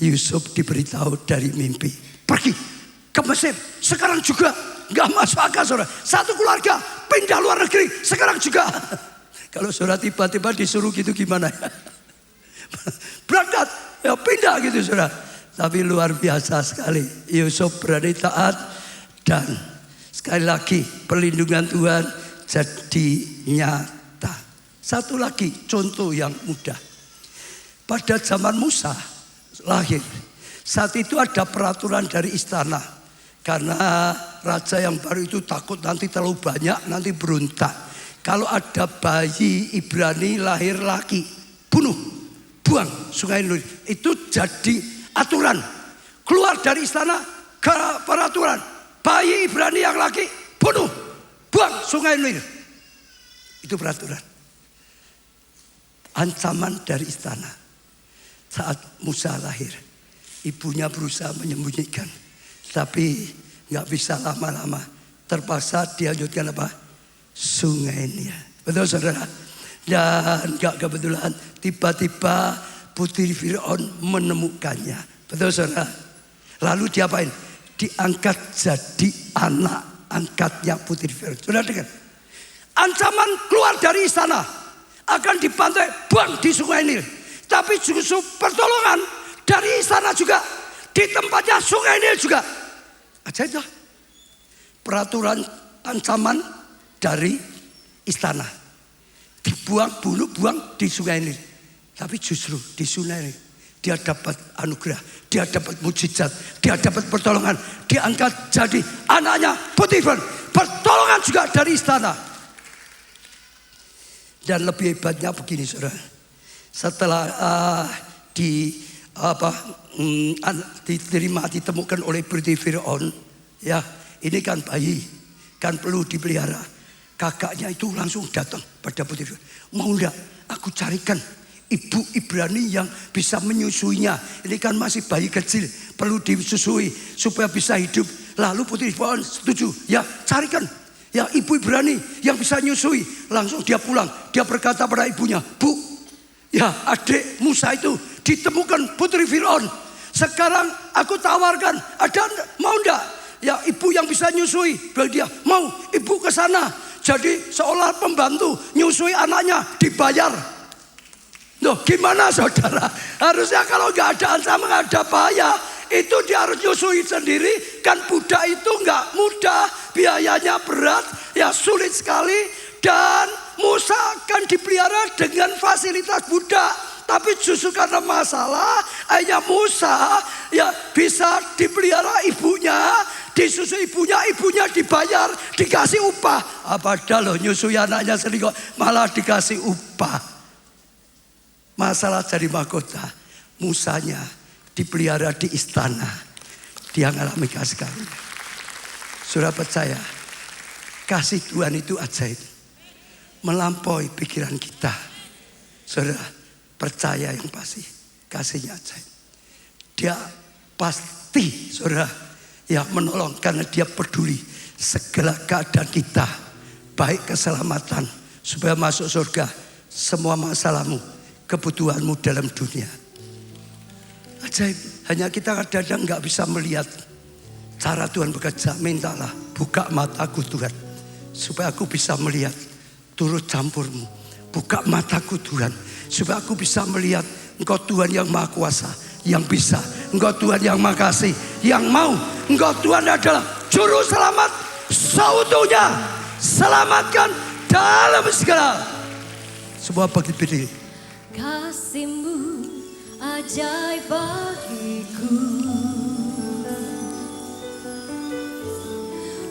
Yusuf diberitahu dari mimpi, pergi ke Mesir. Sekarang juga nggak masuk akal, saudara. Satu keluarga pindah luar negeri sekarang juga. Kalau saudara tiba-tiba disuruh gitu gimana ya? Berangkat, ya pindah gitu saudara. Tapi luar biasa sekali, Yusuf berani taat. Dan sekali lagi perlindungan Tuhan jadi nyata. Satu lagi contoh yang mudah. Pada zaman Musa lahir, saat itu ada peraturan dari istana. Karena raja yang baru itu takut nanti terlalu banyak, nanti berontak. Kalau ada bayi Ibrani lahir laki, bunuh, buang sungai Nil. Itu jadi aturan. Keluar dari istana ke peraturan. Bayi Ibrani yang laki, bunuh, buang sungai Nil. Itu peraturan. Ancaman dari istana. Saat Musa lahir, ibunya berusaha menyembunyikan. Tapi gak bisa lama-lama. Terpaksa dilanjutkan apa? Sungai Nil. Betul saudara? Dan gak kebetulan tiba-tiba putri Firaun menemukannya. Betul saudara? Lalu diapain? Diangkat jadi anak angkatnya putri Firaun. Saudara dengar? Ancaman keluar dari istana, akan dibantai, buang di sungai Nil. Tapi justru pertolongan dari istana juga, di tempatnya sungai Nil juga. Ajaib lah. Peraturan ancaman dari istana, dibuang, bunuh, buang di sungai Nil. Tapi justru di sungai Nil dia dapat anugerah, dia dapat mujizat, dia dapat pertolongan, diangkat jadi anaknya Potifar. Pertolongan juga dari istana. Dan lebih hebatnya begini saudara, setelah ditemukan oleh putri Firaun, ya ini kan bayi, kan perlu dipelihara. Kakaknya itu langsung datang pada putri Firaun, mau enggak aku carikan ibu Ibrani yang bisa menyusuinya. Ini kan masih bayi kecil, perlu disusui supaya bisa hidup. Lalu putri Firaun setuju, ya carikan ya ibu Ibrani yang bisa nyusui. Langsung dia pulang, dia berkata pada ibunya, Bu, ya adik Musa itu ditemukan putri Firaun. Sekarang aku tawarkan, ada mau enggak ya ibu yang bisa nyusui? Dia mau, ibu ke sana. Jadi seolah pembantu nyusui anaknya, dibayar. Loh gimana saudara? Harusnya kalau nggak ada ancaman, nggak ada bahaya, itu dia harus nyusui sendiri. Kan budak itu nggak mudah, biayanya berat, ya sulit sekali. Dan Musa akan dipelihara dengan fasilitas budak. Tapi justru karena masalah, akhirnya Musa ya bisa dipelihara ibunya, disusui ibunya, ibunya dibayar, dikasih upah. Padahal loh nyusui anaknya sendiri kok malah dikasih upah. Masalah jadi mahkota, Musanya dipelihara di istana. Dia ngalami kasih karunia. Saudara percaya, kasih Tuhan itu ajaib, melampaui pikiran kita. Saudara percaya yang pasti, kasihnya ajaib. Dia pasti saudara ya menolong karena dia peduli segala keadaan kita, baik keselamatan supaya masuk surga, semua masalahmu, kebutuhanmu dalam dunia. Ajaib. Hanya kita kadang-kadang gak bisa melihat cara Tuhan bekerja. Mintalah, buka mataku Tuhan, supaya aku bisa melihat turut campurmu. Buka mataku Tuhan, supaya aku bisa melihat Engkau Tuhan yang Maha Kuasa, yang bisa, Engkau Tuhan yang makasih, yang mau. Engkau Tuhan adalah juru selamat seutuhnya. Selamatkan dalam segala. Semua berdiri. Kasih-Mu ajaib bagiku,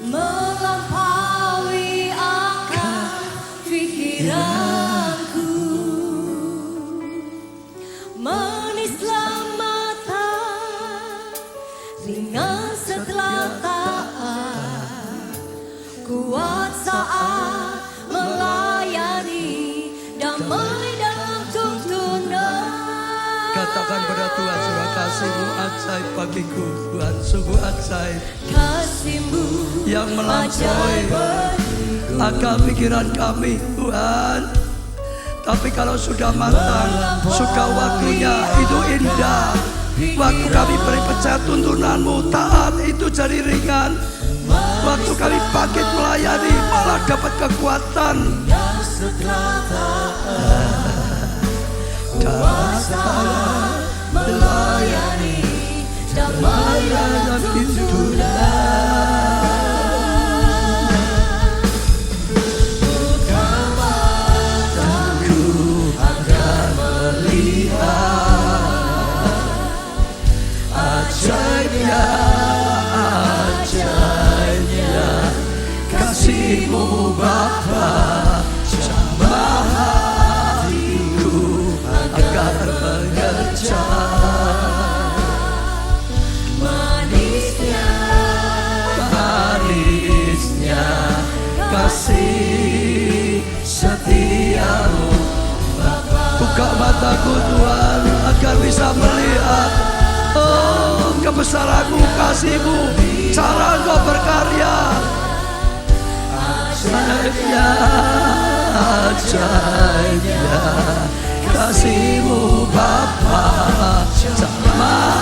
melampaui akal pikiranku, manislah mata, ringan setelah taat, kuat saat melayani, damai dalam tuntunan. Katakan pada Tuhan, surah kasih-Mu ajaib bagiku. Tuhan sungguh ajaib. Kasih-Mu yang melampaui akal pikiran kami, Tuhan. Tapi kalau sudah matang, sudah waktunya, itu indah. Waktu kami percaya tuntunan-Mu, taat, itu jadi ringan. Waktu kami bangkit melayani, malah dapat kekuatan. Kuasa melayani, damai dalam tuntunan. Buka mataku akan melihat ajaibnya, ajaibnya kasih-Mu Bapa, jamah hatiku agar mengejar manisnya, manisnya kasih setia-Mu Bapa. Buka mataku Tuhan agar bisa melihat kebesaran-Mu, kasih-Mu, cara Engkau berkarya. Ajaibnya, ajaibnya kasih-Mu Bapa, jamah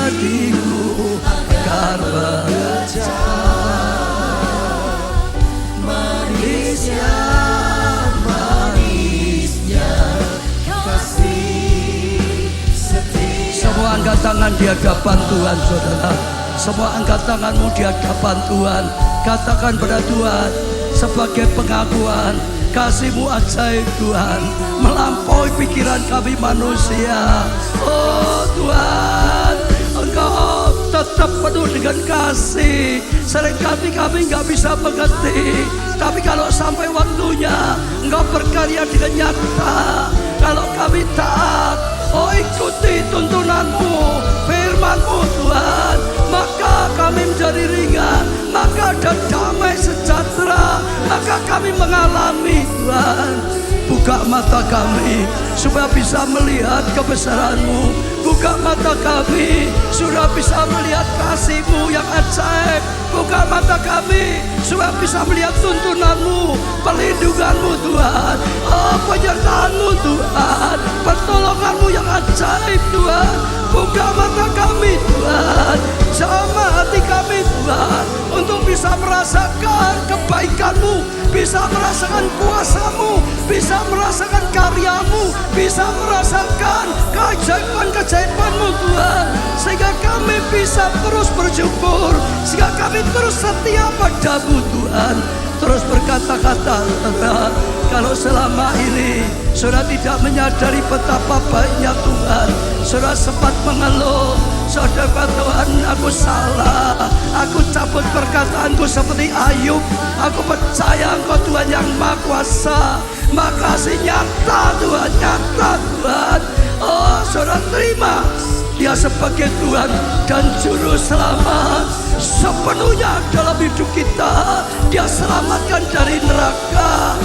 hatiku agar mengejar manisnya, manisnya kasih setia. Semua angkat tangan di hadapan Tuhan, saudara. Semua angkat tanganmu di hadapan Tuhan. Katakan pada Tuhan sebagai pengakuan, kasih-Mu ajaib Tuhan, melampaui pikiran kami manusia. Oh Tuhan, Engkau tetap penuh dengan kasih. Seringkali kami nggak bisa mengerti, tapi kalau sampai waktunya Engkau berkarya dengan nyata. Kalau kami taat, oh ikuti tuntunan-Mu, firman-Mu Tuhan, maka kami menjadi ringan, maka ada damai sejahtera, maka kami mengalami Tuhan. Buka mata kami supaya bisa melihat kebesaran-Mu. Buka mata kami supaya bisa melihat kasih-Mu yang ajaib. Buka mata kami supaya bisa melihat tuntunan-Mu, perlindungan-Mu Tuhan, penyertaan-Mu Tuhan, pertolongan-Mu yang ajaib Tuhan. Buka mata kami Tuhan, jamah hati kami Tuhan, untuk bisa merasakan kebaikan-Mu, bisa merasakan kuasa-Mu, bisa merasakan karya-Mu, bisa merasakan keajaiban-keajaiban-Mu Tuhan, sehingga kami bisa terus bersyukur, sehingga kami terus setia pada-Mu Tuhan. Terus berkata-kata, kalau selama ini saudara tidak menyadari betapa baiknya Tuhan, saudara sempat mengeluh, saudara kata Tuhan, aku salah, aku cabut perkataanku seperti Ayub, aku percaya Engkau Tuhan yang Maha Kuasa. Makasih nyata Tuhan, nyata Tuhan. Oh saudara terima Dia sebagai Tuhan dan Juru Selamat sepenuhnya dalam hidup kita. Dia selamatkan dari neraka,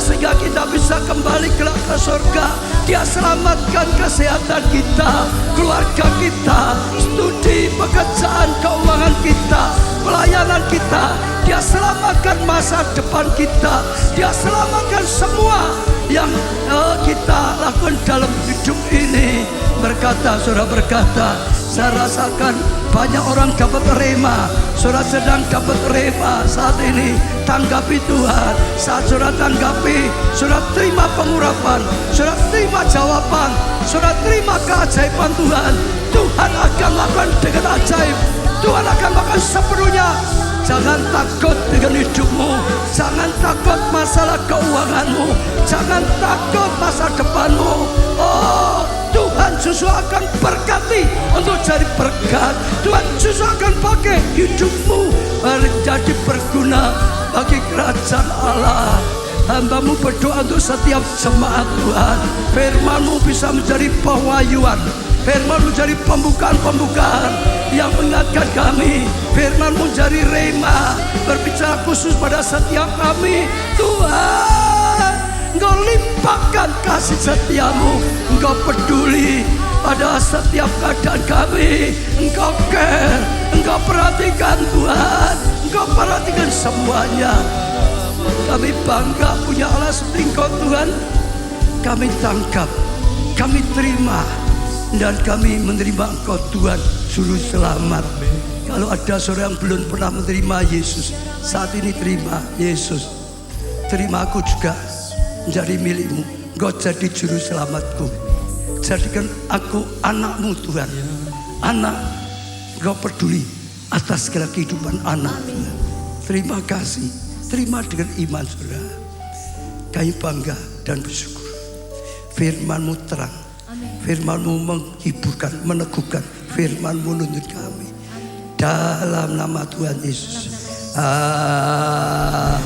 sehingga kita bisa kembali ke surga. Dia selamatkan kesehatan kita, keluarga kita, studi, pekerjaan, keuangan kita, pelayanan kita. Dia selamatkan masa depan kita. Dia selamatkan semua yang kita lakukan dalam hidup ini. berkata, saudara berkata, saya rasakan banyak orang dapat rema. Saudara sedang dapat rema saat ini. Tanggapi Tuhan. Saat saudara tanggapi, saudara terima pengurapan, saudara terima jawaban, saudara terima keajaiban Tuhan. Tuhan akan lakukan dengan ajaib. Tuhan akan lakukan sepenuhnya. Jangan takut dengan hidupmu. Jangan takut masalah keuanganmu. Jangan takut masa depanmu. Oh, Tuhan justru akan berkati untuk jadi berkat. Tuhan justru akan pakai hidupmu menjadi berguna bagi kerajaan Allah. Hambamu berdoa untuk setiap jemaat Tuhan. Firman-Mu bisa menjadi pewahyuan. Firman menjadi pembukaan-pembukaan yang mengingatkan kami. Firman menjadi rema, berbicara khusus pada setiap kami. Tuhan, Engkau limpahkan kasih setiamu. Engkau peduli pada setiap keadaan kami. Engkau care, Engkau perhatikan Tuhan. Engkau perhatikan semuanya. Kami bangga punya Allah seperti Engkau Tuhan. Kami tangkap, kami terima, dan kami menerima Engkau Tuhan Juru Selamat. Kalau ada saudara yang belum pernah menerima Yesus, saat ini terima Yesus. Terima aku juga menjadi milikmu. Engkau jadi Juru Selamatku. Jadikan aku anakmu Tuhan. Anak, Engkau peduli atas segala kehidupan anak Tuhan. Terima kasih. Terima dengan iman saudara. Kami bangga dan bersyukur. Firman-Mu terang. Firman-Mu menghiburkan, meneguhkan. Firman-Mu menuntun kami. Dalam nama Tuhan Yesus.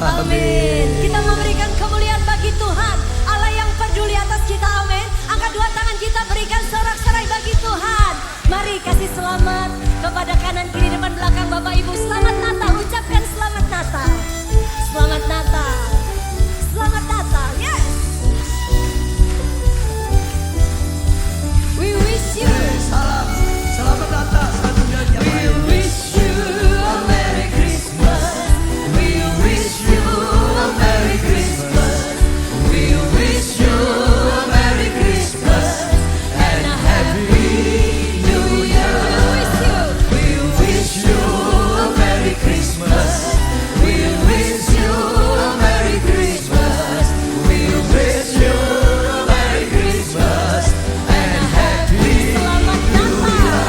Amin. Kita memberikan kemuliaan bagi Tuhan, Allah yang peduli atas kita. Amin. Angkat dua tangan kita, berikan sorak-sorai bagi Tuhan. Mari kasih selamat kepada kanan, kiri, depan, belakang, Bapak Ibu. Selamat Natal. Ucapkan selamat Natal. Selamat Natal. Selamat Natal. Yes. We wish you. Salam, selamat Natal. We wish you a Merry Christmas. We wish you a Merry Christmas. We wish you a Merry Christmas and a Happy New Year. We wish you a Merry Christmas. We wish you a Merry Christmas. We wish you a Merry Christmas and Happy New Year.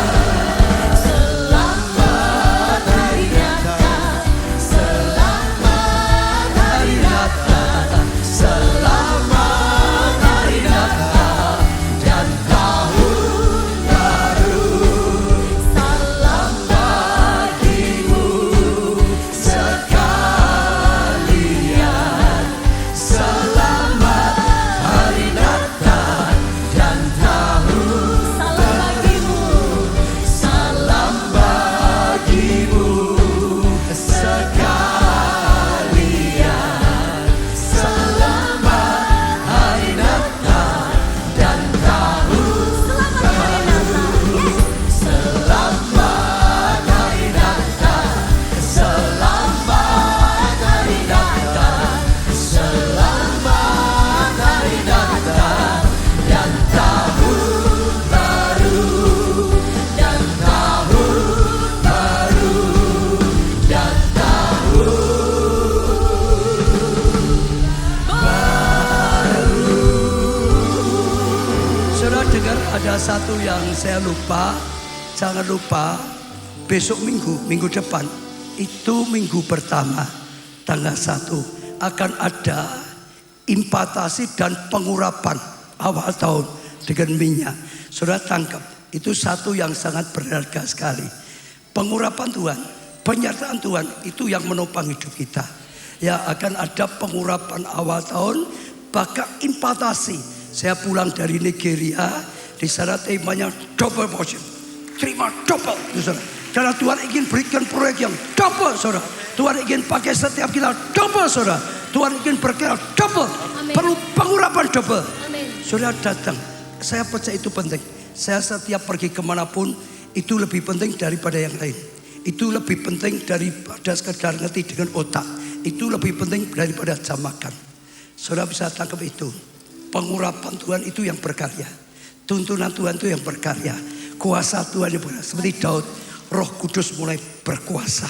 Selamat Hari Natal. Selamat Hari Natal. Selamat Hari Natal dan Tahun Baru. Salam bagimu sekalian. Selamat Hari Natal dan Tahun. Salam bagimu. Salam bagimu sekalian. Selamat Hari Natal dan Tahun Baru. Selamat Hari Natal. Selamat Hari Natal. Selamat Hari Natal dan Tahun Baru. Dan Tahun Baru. Dan Tahun Saudara dengar ada satu yang saya lupa. Jangan lupa besok minggu depan, itu minggu pertama tanggal 1 akan ada impartasi dan pengurapan awal tahun dengan minyak. Saudara tangkap, itu satu yang sangat berharga sekali. Pengurapan Tuhan, penyertaan Tuhan itu yang menopang hidup kita. Ya, akan ada pengurapan awal tahun, bahkan impartasi. Saya pulang dari Nigeria, di sana temanya double portion. Terima double, saudara. Karena Tuhan ingin berikan proyek yang double, saudara. Tuhan ingin pakai setiap kita double, saudara. Tuhan ingin bergerak double. Amin. Perlu pengurapan double. Amin. Saudara datang, saya percaya itu penting. Saya setiap pergi kemanapun, itu lebih penting daripada yang lain. Itu lebih penting daripada sekedar ngerti dengan otak. Itu lebih penting daripada jam makan. Saudara bisa tangkap itu. Pengurapan Tuhan itu yang berkarya. Tuntunan Tuhan itu yang berkarya. Kuasa Tuhan yang berkarya. Seperti Daud, Roh Kudus mulai berkuasa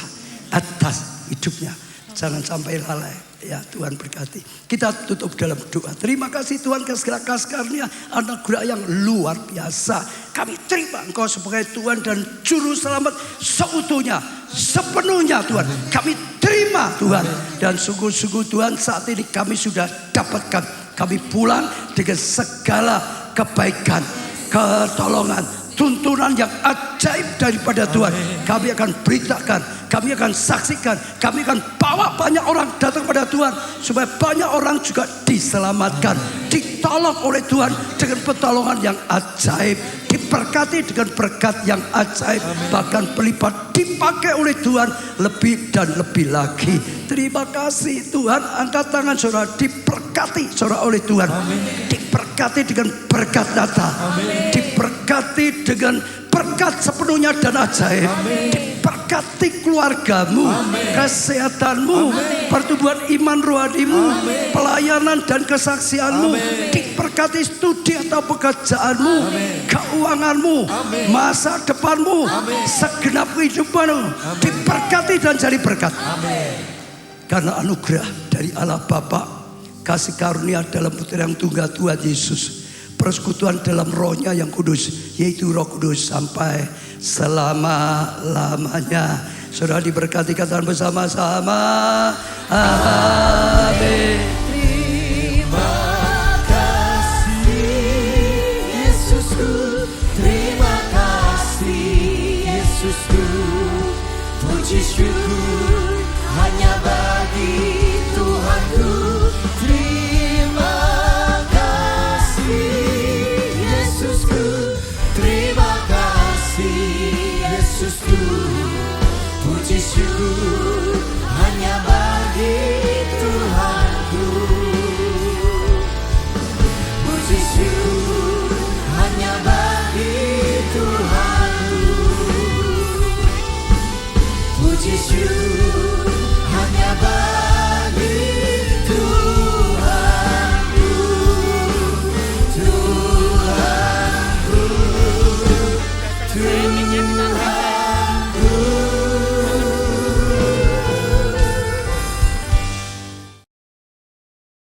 atas hidupnya. Jangan sampai lalai. Ya, Tuhan berkati. Kita tutup dalam doa. Terima kasih Tuhan segala kasih karunia anugerah yang luar biasa. Kami terima Engkau sebagai Tuhan dan Juru Selamat seutuhnya, sepenuhnya Tuhan. Kami terima Tuhan. Dan sungguh-sungguh Tuhan, saat ini kami sudah dapatkan. Kami pulang dengan segala kebaikan, pertolongan, tuntunan yang ajaib daripada Tuhan. Kami akan beritakan, kami akan saksikan, kami akan bawa banyak orang datang pada Tuhan, supaya banyak orang juga diselamatkan, ditolong oleh Tuhan dengan pertolongan yang ajaib, diberkati dengan berkat yang ajaib, bahkan berlipat dipakai oleh Tuhan lebih dan lebih lagi. Terima kasih Tuhan. Angkat tangan saudara, diberkati saudara oleh Tuhan. Diberkati dengan berkat nyata, diberkati dengan berkat sepenuhnya dan ajaib. Diberkati keluargamu, kesehatanmu, pertumbuhan iman rohanimu, pelayanan dan kesaksianmu. Diberkati studi atau pekerjaanmu, keuanganmu, masa depanmu, segenap kehidupanmu. Diberkati dan jadi berkat. Karena anugerah dari Allah Bapa, kasih karunia dalam Putra yang tunggal Tuhan Yesus, persekutuan dalam Rohnya yang kudus, yaitu Roh Kudus sampai selama-lamanya. Saudara diberkati, katakan bersama-sama. Amin. Terima kasih Yesusku, terima kasih Yesusku. Puji syukur hanya bagi Tuhanku. Terima kasih Yesusku, terima kasih Yesusku. Puji syukur hanya bagi